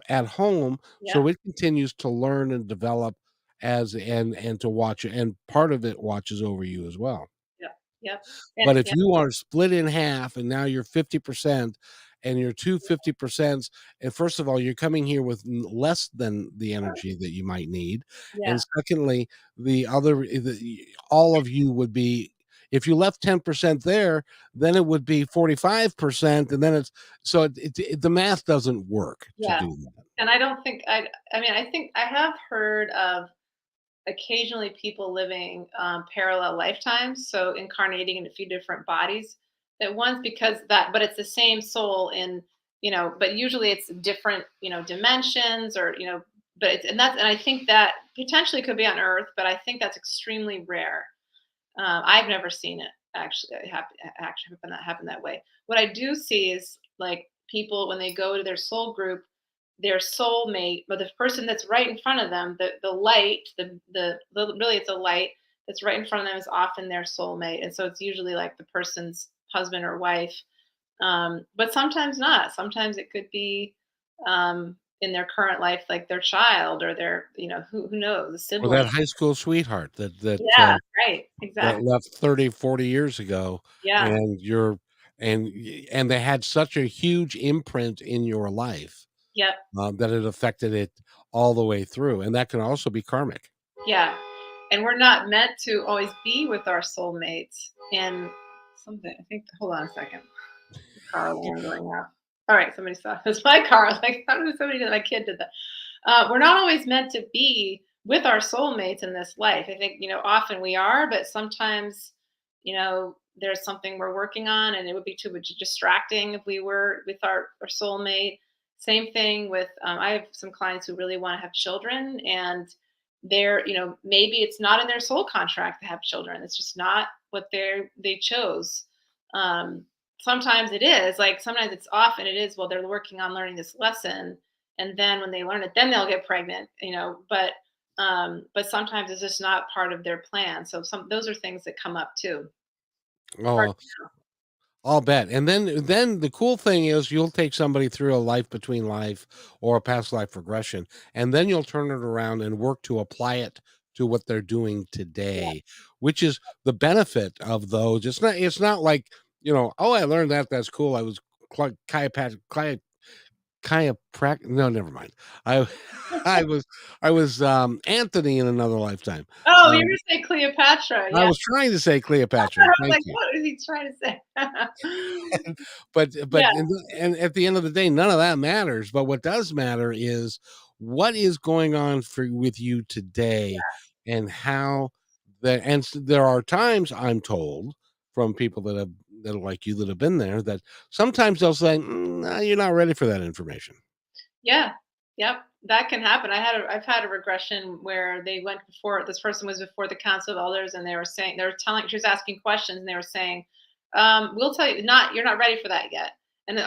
at home, Yeah. so it continues to learn and develop and to watch, and part of it watches over you as well. Yep. Yep. But And if yeah. you are split in half and now you're 50% and you're two 50%, and first of all, you're coming here with less than the energy that you might need. Yeah. And secondly, all of you would be, if you left 10% there, then it would be 45%. And then the math doesn't work to Yeah. do that. And I don't think I mean, I think I have heard of occasionally people living parallel lifetimes, so incarnating in a few different bodies at once, because but it's the same soul in, but usually it's different, dimensions, or, but and I think that potentially could be on Earth, but I think that's extremely rare. I've never seen it actually happen that way. What I do see is like people when they go to their soul group, their soulmate, but the person that's right in front of them, the light, really it's a light that's right in front of them is often their soulmate, and so it's usually like the person's husband or wife. But sometimes not. Sometimes it could be in their current life, like their child or their, who knows, a Or sibling. that high school sweetheart Yeah, right, that exactly. left 30, 40 years ago, Yeah, and and they had such a huge imprint in your life, yep, that it affected it all the way through, and that can also be karmic. yeah. And we're not meant to always be with our soulmates. And something, I think, hold on a second. Car alarm going off. All right, somebody saw it's my car. Like, how did somebody did? My kid did that. We're not always meant to be with our soulmates in this life. I think, often we are, but sometimes, there's something we're working on, and it would be too much distracting if we were with our soulmate. Same thing with, I have some clients who really want to have children, and maybe it's not in their soul contract to have children. It's just not what they chose. Um, Sometimes it is, like, sometimes it's often it is, well, they're working on learning this lesson, and then when they learn it, then they'll get pregnant, but sometimes it's just not part of their plan. So those are things that come up too. Hard Oh, to know. I'll bet. And then the cool thing is you'll take somebody through a life between life or a past life regression, and then you'll turn it around and work to apply it to what they're doing today, which is the benefit of those. It's not like, oh, I learned that. That's cool. I was chiropractic. No, never mind. I I was I was Anthony in another lifetime. Oh, you're Um, gonna say Cleopatra, I yeah. was trying to say I Cleopatra. was Thank like, you. "What is he trying to say?" But Yeah, and at the end of the day, none of that matters. But what does matter is what is going on with you today, and how there are times, I'm told, from people that are like you, that have been there, that sometimes they'll say, "Nah, you're not ready for that information." yeah, yep, that can happen. I've had a regression where they went before this person was before the council of elders, and they were telling she was asking questions, and they were saying, "We'll tell you, not you're not ready for that yet." And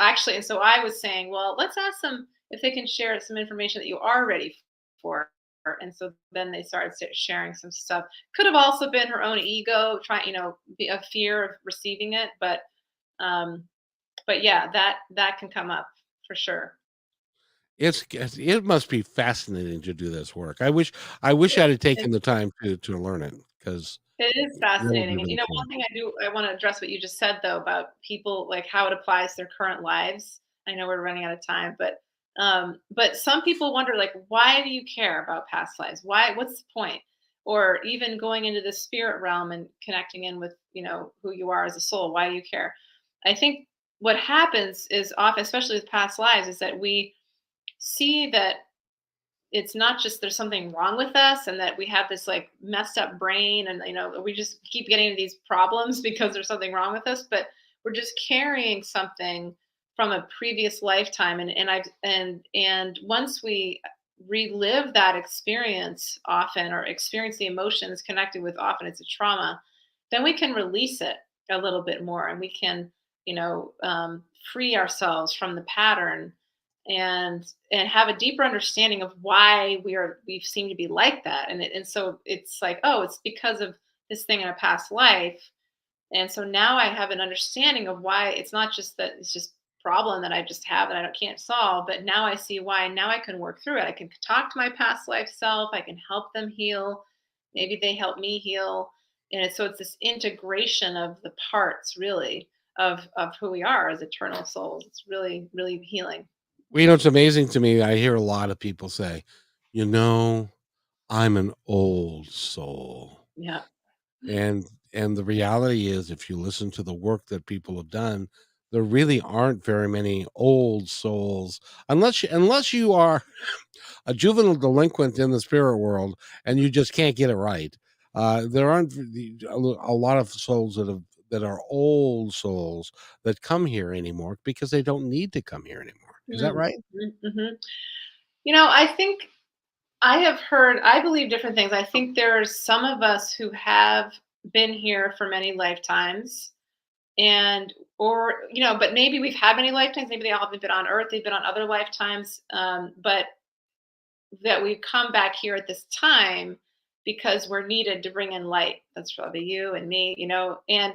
so I was saying, "Well, let's ask them if they can share some information that you are ready for." And so then they started sharing some stuff. Could have also been her own ego, trying, a fear of receiving it, um, but yeah, that can come up for sure. It must be fascinating to do this work. I wish I'd have taken the time to learn it, because It is that would be fascinating. And really cool. one thing I want to address what you just said though about people, like how it applies to their current lives. I know we're running out of time, but some people wonder, like, why do you care about past lives? What's the point? Or even going into the spirit realm and connecting in with, who you are as a soul. Why do you care? I think what happens is often, especially with past lives, is that we see that it's not just there's something wrong with us and that we have this like messed up brain, and we just keep getting into these problems because there's something wrong with us, but we're just carrying something from a previous lifetime, and once we relive that experience often, or experience the emotions connected with, often it's a trauma, then we can release it a little bit more, and we can, free ourselves from the pattern, and have a deeper understanding of why we seem to be like that, and so it's like, oh, it's because of this thing in a past life, and so now I have an understanding of why. It's not just that it's just problem that I just have that can't solve, but now I see why. Now I can work through it. I can talk to my past life self. I can help them heal. Maybe they help me heal, and so it's this integration of the parts, really, of who we are as eternal souls. It's really, really healing. Well, it's amazing to me. I hear a lot of people say, you know, I'm an old soul. Yeah. And the reality is, if you listen to the work that people have done, there really aren't very many old souls, unless you are a juvenile delinquent in the spirit world and you just can't get it right. There aren't a lot of souls that are old souls that come here anymore, because they don't need to come here anymore. Is that Mm, right? mhm, mhm. I think I believe different things. I think there's some of us who have been here for many lifetimes, and, or, but maybe we've had many lifetimes. Maybe they all haven't been on Earth, they've been on other lifetimes, but that we've come back here at this time because we're needed to bring in light. That's probably you and me, and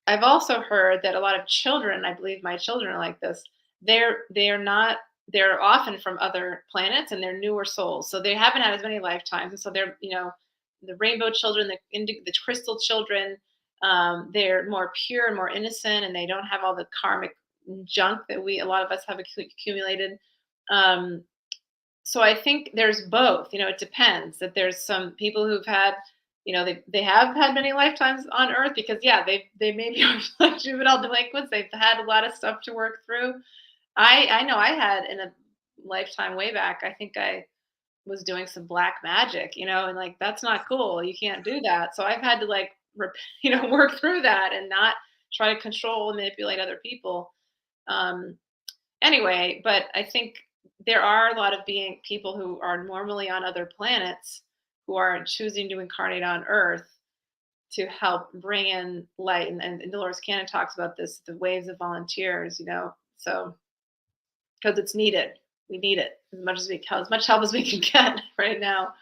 I've also heard that a lot of children, I believe my children are like this, they're not they're often from other planets, and they're newer souls. So they haven't had as many lifetimes. And so they're, the rainbow children, the crystal children, they're more pure and more innocent, and they don't have all the karmic junk that a lot of us have accumulated. Um, so I think there's both. It depends. That there's some people who've had, they have had many lifetimes on Earth, because yeah, they maybe are like juvenile delinquents. They've had a lot of stuff to work through. I know I had in a lifetime way back. I think I was doing some black magic, and like that's not cool. You can't do that. So I've had to like work through that and not try to control and manipulate other people. Um, Anyway, but I think there are a lot of being people who are normally on other planets, who are choosing to incarnate on Earth to help bring in light. And Dolores Cannon talks about this, the waves of volunteers, so because it's needed. We need it as much help as we can get right now.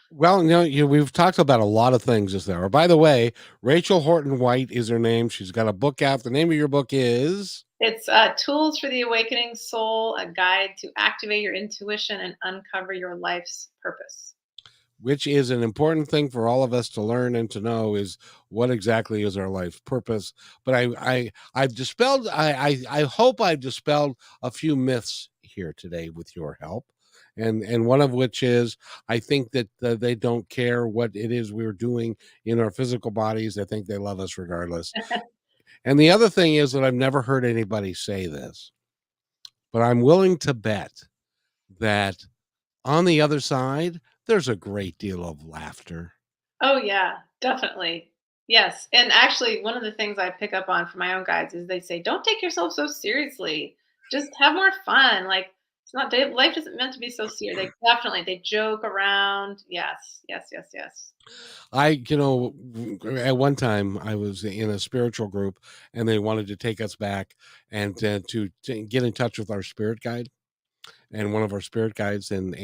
Well, we've talked about a lot of things this hour. By the way, Rachel Horton White is her name. She's got a book out. The name of your book is? It's Tools for the Awakening Soul, a guide to activate your intuition and uncover your life's purpose. which is an important thing for all of us to learn and to know is what exactly is our life's purpose. But I've dispelled I hope I've dispelled a few myths here today with your help. And one of which is I think that they don't care what it is we're doing in our physical bodies. I think they love us regardless. And the other thing is that I've never heard anybody say this, but I'm willing to bet that on the other side, there's a great deal of laughter. Oh yeah, definitely. Yes, and actually, one of the things I pick up on from my own guides is they say, "Don't take yourself so seriously. Just have more fun." Like it's not life isn't meant to be so serious. They joke around. Yes, yes, yes, yes. At one time I was in a spiritual group and they wanted to take us back and to get in touch with our spirit guide and one of our spirit guides and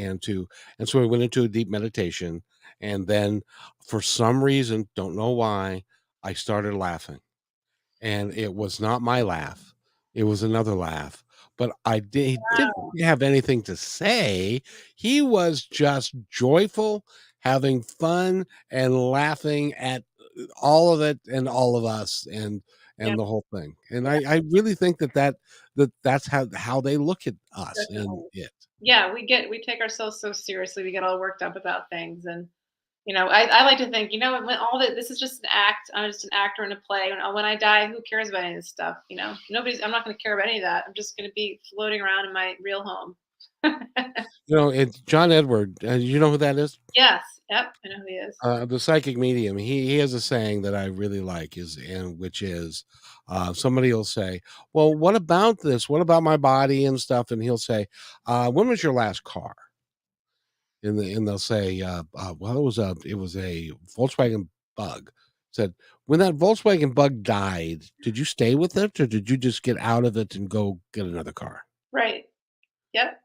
so we went into a deep meditation and then for some reason, don't know why, I started laughing. And it was not my laugh. It was another laugh, but he didn't Wow. have anything to say. He was just joyful, having fun, and laughing at all of it and all of us Yep. and the whole thing. And Yeah. I really think that's how they look at us and Definitely. it. Yeah, we take ourselves so seriously. We get all worked up about things, and I like to think, when all this is just an act. I'm just an actor in a play. When I die, who cares about any of this stuff? Nobody's. I'm not going to care about any of that. I'm just going to be floating around in my real home. It's John Edward. You know who that is? Yes. Yep. I know who he is. The psychic medium, he has a saying that I really like which is, somebody will say, "Well, what about this? What about my body and stuff?" And he'll say, "When was your last car?" And they'll say, "Well, it was a Volkswagen Bug." Said, "When that Volkswagen Bug died, did you stay with it, or did you just get out of it and go get another car?" Right. Yep.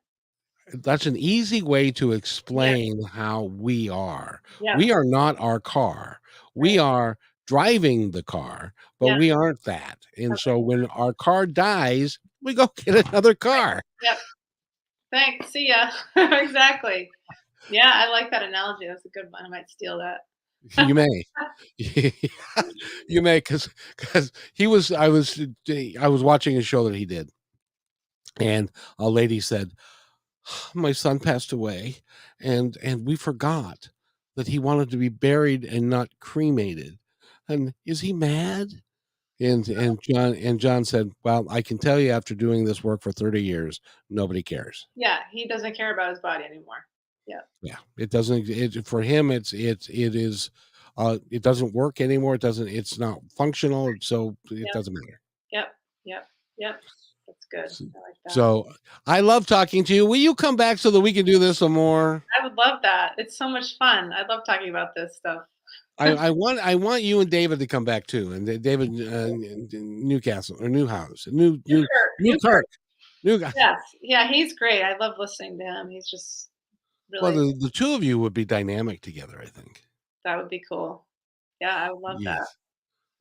That's an easy way to Yeah. explain how we are. Yeah. We are not our car. We Right. are driving the car, but Yeah. we aren't that. And so Okay. when our car dies, we go get another car. Yep. Thanks. See ya. Exactly. Yeah, I like that analogy. That's a good one. I might steal that. You may. You may because he was I was watching a show that he did, and a lady said, "My son passed away, and we forgot that he wanted to be buried and not cremated. And is he mad?" And John said, "Well, I can tell you after doing this work for 30 years, nobody cares." Yeah, he doesn't care about his body anymore. Yeah. Yeah, it doesn't. For him, it doesn't work anymore. It's not functional, so it Yep. doesn't matter. Yep. Yep. Yep. That's good. So, I like that. so I love talking to you. Will you come back so that we can do this some more? I would love that. It's so much fun. I love talking about this stuff. I want you and David to come back too, and David Newcastle or Newhouse, Newkirk, new guy. Yes. Yeah, he's great. I love listening to him. He's just Well, really the two of you would be dynamic together, I think. that would be cool. Yeah, I would love that. Yes.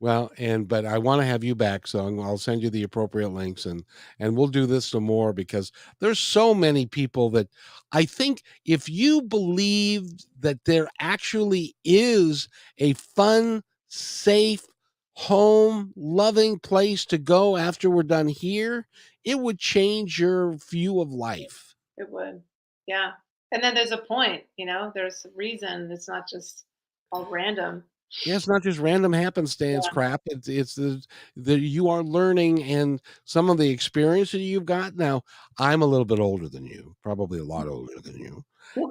Well, but I want to have you back, so I'll send you the appropriate links, and we'll do this some more because there's so many people that I think if you believed that there actually is a fun, safe, home, loving place to go after we're done here, it would change your view of life. It would. Yeah. And then there's a point, there's a reason. It's not just all random. Yeah, it's not just random happenstance Yeah. crap. It's the you are learning and some of the experience that you've got. Now, I'm a little bit older than you, probably a lot older than you.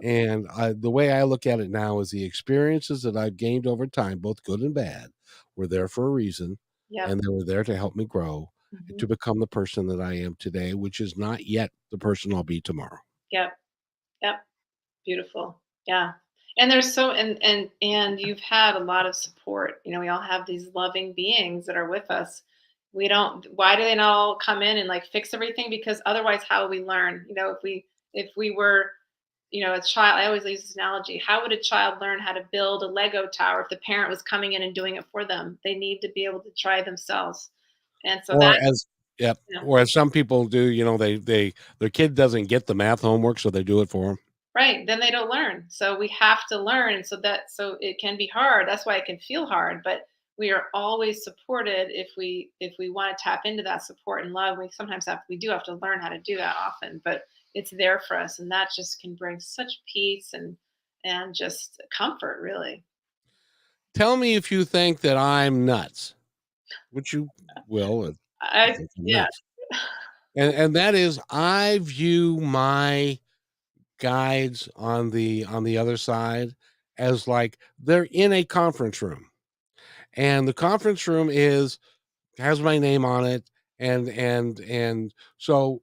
And the way I look at it now is the experiences that I've gained over time, both good and bad, were there for a reason, Yep. and they were there to help me grow Mhm. to become the person that I am today, which is not yet the person I'll be tomorrow. Yep. Yep. Beautiful. Yeah. And there's so and you've had a lot of support. We all have these loving beings that are with us. We don't Why do they not all come in and like fix everything? Because otherwise how would we learn? If we were, a child, I always use this analogy. How would a child learn how to build a Lego tower if the parent was coming in and doing it for them? They need to be able to try themselves. And so Or that, as Yep, you know, or as some people do, their kid doesn't get the math homework, so they do it for them. Right, then they don't learn. So we have to learn, and so it can be hard. That's why it can feel hard, but we are always supported if we want to tap into that support and love. We do have to learn how to do that often, but it's there for us, and that just can bring such peace and just comfort, really. Tell me if you think that I'm nuts, which you will. If you I think I'm yeah, nuts, and that is, I view my guides on the other side as like they're in a conference room, and the conference room is has my name on it, and so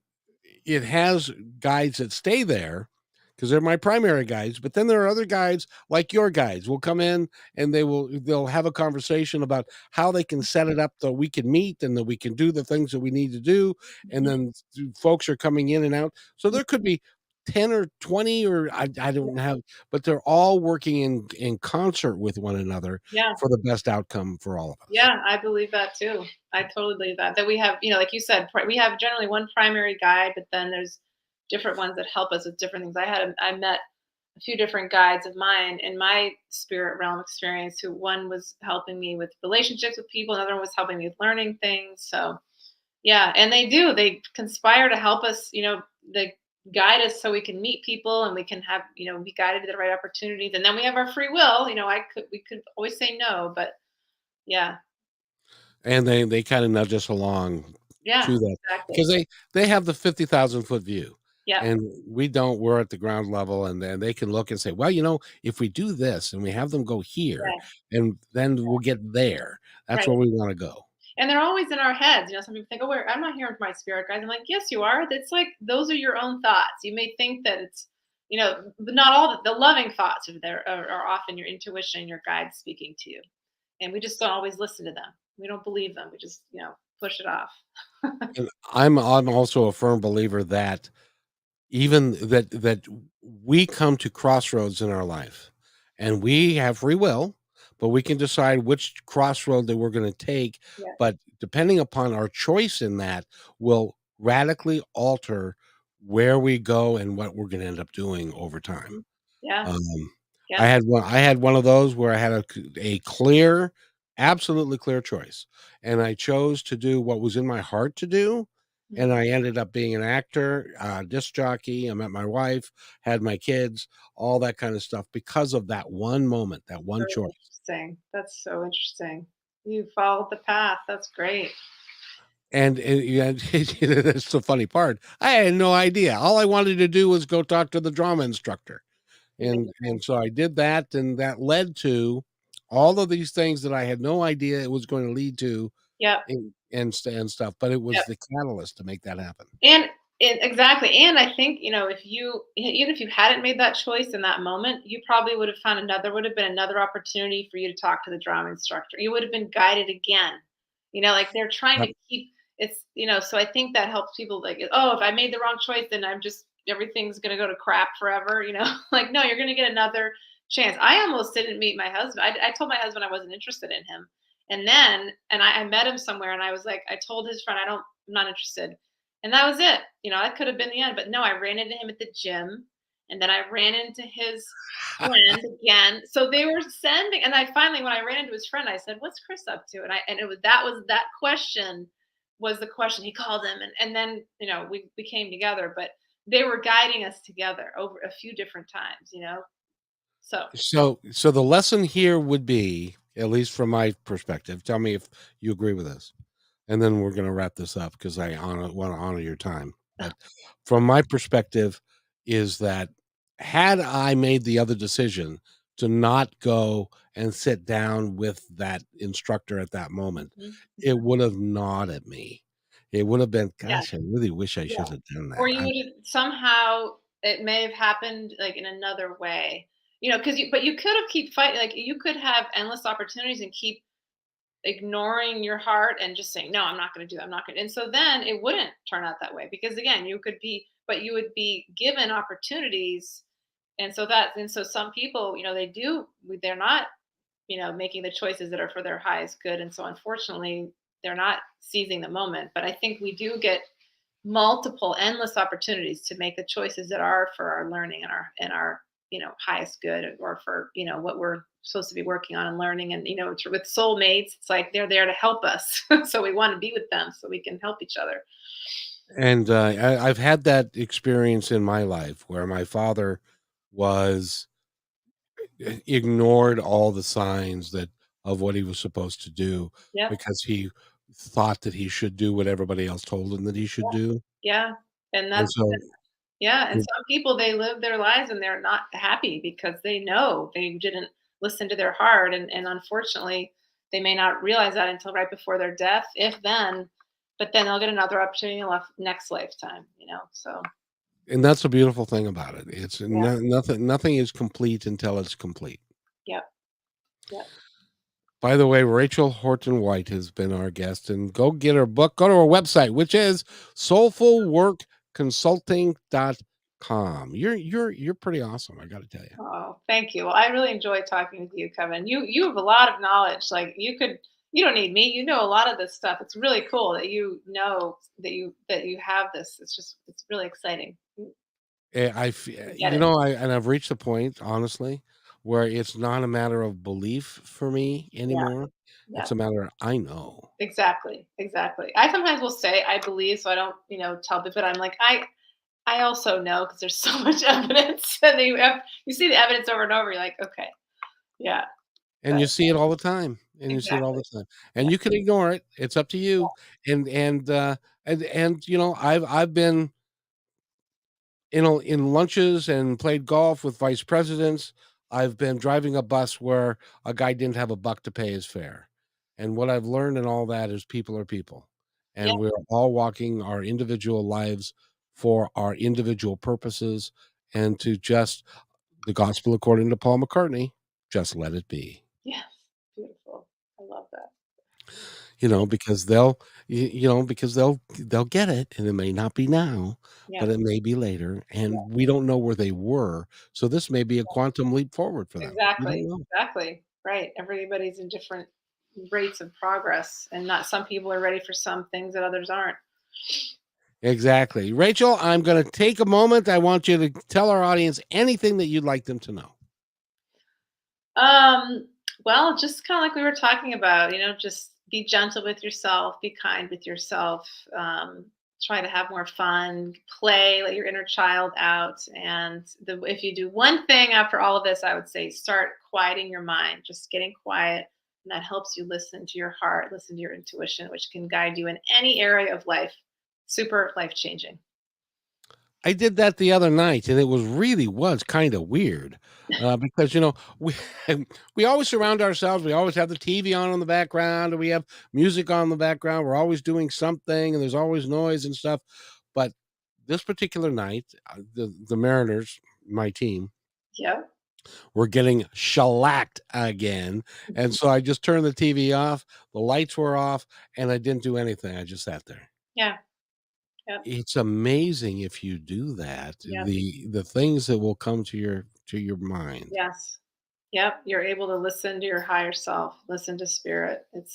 it has guides that stay there because they're my primary guides, but then there are other guides like your guides will come in and they'll have a conversation about how they can set it up so we can meet and that we can do the things that we need to do, and mhm, then folks are coming in and out. So mhm, there could be 10 or 20, or I yeah, don't have, but they're all working in concert with one another yeah. for the best outcome for all of us. Yeah, I believe that too. I totally believe that. That we have, like you said, we have generally one primary guide, but then there's different ones that help us with different things. I met a few different guides of mine in my spirit realm experience. Who one was helping me with relationships with people, another one was helping me with learning things. So yeah, and they conspire to help us. They guide us so we can meet people and we can have be guided to the right opportunities. And then we have our free will. We could always say no, but yeah. And they kinda nudge us along Yeah, to that exactly. because they have the 50,000-foot view, Yeah, and we don't. We're at the ground level, and then they can look and say, "Well, if we do this and we have them go here, yeah, and then we'll get there, that's right. where we wanna go." And they're always in our heads. Some people think, "Oh, I'm not hearing from my spirit guides." I'm like, "Yes, you are." It's like those are your own thoughts. You may think that but not all the loving thoughts are there are often your intuition, your guides speaking to you, and we just don't always listen to them. We don't believe them. We just push it off. And I'm also a firm believer that even that we come to crossroads in our life, and we have free will, but we can decide which crossroad that we're going to take, Yeah. but depending upon our choice in that will radically alter where we go and what we're going to end up doing over time. Mhm. Yeah. um, Yep. I had one of those where I had a clear, absolutely clear choice, and I chose to do what was in my heart to do, and Mhm. I ended up being an actor, disc jockey. I met my wife, had my kids, all that kind of stuff because of that one moment, that one Very choice. interesting. That's so interesting. You followed the path. That's great. And yeah, that's the funny part. I had no idea. All I wanted to do was go talk to the drama instructor. And Amazing. so I did that, and that led to all of these things that I had no idea it was going to lead to, Yep. and stuff, but it was Yep. the catalyst to make that happen. And exactly, and I think, if you even if you hadn't made that choice in that moment, you probably would have found another would have been another opportunity for you to talk to the drama instructor. You would have been guided again. Like they're trying Yep. to keep so I think that helps people like, oh, if I made the wrong choice, then everything's gonna go to crap forever. Like, no, you're gonna get another chance. I almost didn't meet my husband. I told my husband I wasn't interested in him. And I met him somewhere and I was like, I told his friend, I'm not interested, and that was it. That could have been the end. But no, I ran into him at the gym. And then I ran into his friend again. So they were sending, and I finally, when I ran into his friend, I said, "What's Chris up to?" And that question was the question. He called him, and then we came together. But they were guiding us together over a few different times. So So the lesson here would be, at least from my perspective, tell me if you agree with this, and then we're gonna wrap this up because I wanna honor your time. But from my perspective is that had I made the other decision to not go and sit down with that instructor at that moment, mhm, it would have gnawed at me. It would have been, yeah, "Gosh, I really wish I yeah. should have done Or that." you would have somehow it may have happened like in another way. Because you could have keep fighting, like you could have endless opportunities and keep ignoring your heart and just saying, no, I'm not going to do that. I'm not going to. And so then it wouldn't turn out that way because again, you would be given opportunities. And so some people, they're not, making the choices that are for their highest good. And so unfortunately, they're not seizing the moment. But I think we do get multiple, endless opportunities to make the choices that are for our learning and our highest good, or for what we're supposed to be working on and learning. And with soulmates, it's like they're there to help us, so we want to be with them so we can help each other. And I've had that experience in my life where my father was ignored all the signs that of what he was supposed to do Yep. because he thought that he should do what everybody else told him that he should do. Yeah. And And that's so yeah, and some people, they live their lives and they're not happy because they know they didn't listen to their heart, and unfortunately, they may not realize that until right before their death, if then. But then they'll get another opportunity next lifetime. So and that's the beautiful thing about it. It's yeah, nothing is complete until it's complete. yep, yep. By the way, Rachel Horton White has been our guest, and go get her book. Go to her website, which is soulfulworkconsulting.com. You're pretty awesome, I got to tell you. Oh, thank you. Well, I really enjoyed talking with you, Kevin. You have a lot of knowledge. Like, you don't need me. You know a lot of this stuff. It's really cool that you know that you have this. It's really exciting. Get it. I've reached the point, honestly, where it's not a matter of belief for me Yeah, anymore. yeah. It's a matter of I know. Exactly, exactly. I sometimes will say I believe, so I don't, tell people. But I'm like, I also know, because there's so much evidence, and you see the evidence over and over. You're like, okay, yeah, And but you see it all the time. And you see it all exactly, the time. And you can ignore it. It's up to you. And I've been in lunches and played golf with vice presidents. I've been driving a bus where a guy didn't have a buck to pay his fare. And what I've learned in all that is people are people. yeah, And we're all walking our individual lives for our individual purposes, and to just the gospel according to Paul McCartney, just let it be. yes, beautiful. I love that. Yeah, Because they'll get it, and it may not be now, yeah, but it may be later, yeah, and we don't know where they were, so this may be a quantum leap forward for them. You don't exactly, know. exactly. Right. Everybody's in different rates of progress, and not some people are ready for some things that others aren't. Exactly. Rachel, I'm gonna take a moment. I want you to tell our audience anything that you'd like them to know. Um, well, just kind of like we were talking about, just be gentle with yourself, be kind with yourself, try to have more fun, play, let your inner child out. And if you do one thing after all of this, I would say start quieting your mind, just getting quiet. And that helps you listen to your heart, listen to your intuition, which can guide you in any area of life. Super life changing. I did that the other night, and it was kinda weird, because, we we always surround ourselves, we always have the TV on in the background, and we have music on in the background, we're always doing something, and there's always noise and stuff, but this particular night, the Mariners, my team, Yep. were getting shellacked again, and so I just turned the TV off, the lights were off, and I didn't do anything, I just sat there. Yeah. Yep. It's amazing if you do that, Yep. the things that will come to your mind. Yes. Yep, you're able to listen to your higher self, listen to spirit. It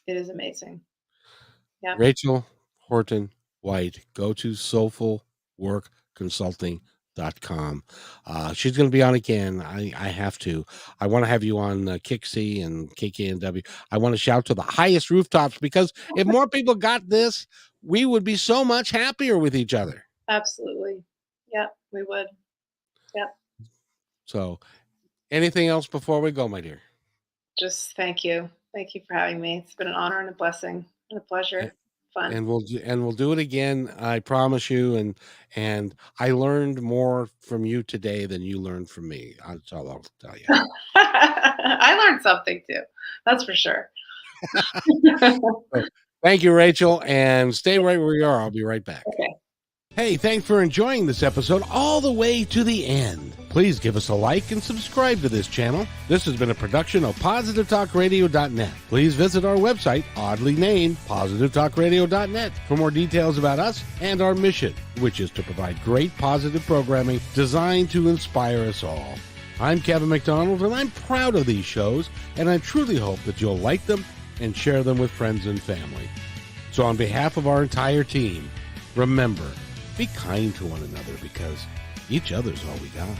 is amazing. Yep, Rachel Horton White, go to soulfulworkconsulting.com. She's gonna be on again. I have to. I wanna have you on, Kixie and KKNW. I wanna shout to the highest rooftops, because if more people got this, we would be so much happier with each other. absolutely. Yep, we would. Yep. So, anything else before we go, my dear? Just thank you. Thank you for having me. It's been an honor and a blessing and a pleasure. Fun. And we'll do it again, I promise you, and I learned more from you today than you learned from me. That's all I'll tell you. I learned something too. That's for sure. So, thank you, Rachel, and stay right where you are. I'll be right back. Okay. Hey, thanks for enjoying this episode all the way to the end. Please give us a like and subscribe to this channel. This has been a production of PositiveTalkRadio.net. Please visit our website, oddly named PositiveTalkRadio.net, for more details about us and our mission, which is to provide great positive programming designed to inspire us all. I'm Kevin McDonald, and I'm proud of these shows, and I truly hope that you'll like them and share them with friends and family. So on behalf of our entire team, Remember, be kind to one another because each other's all we got.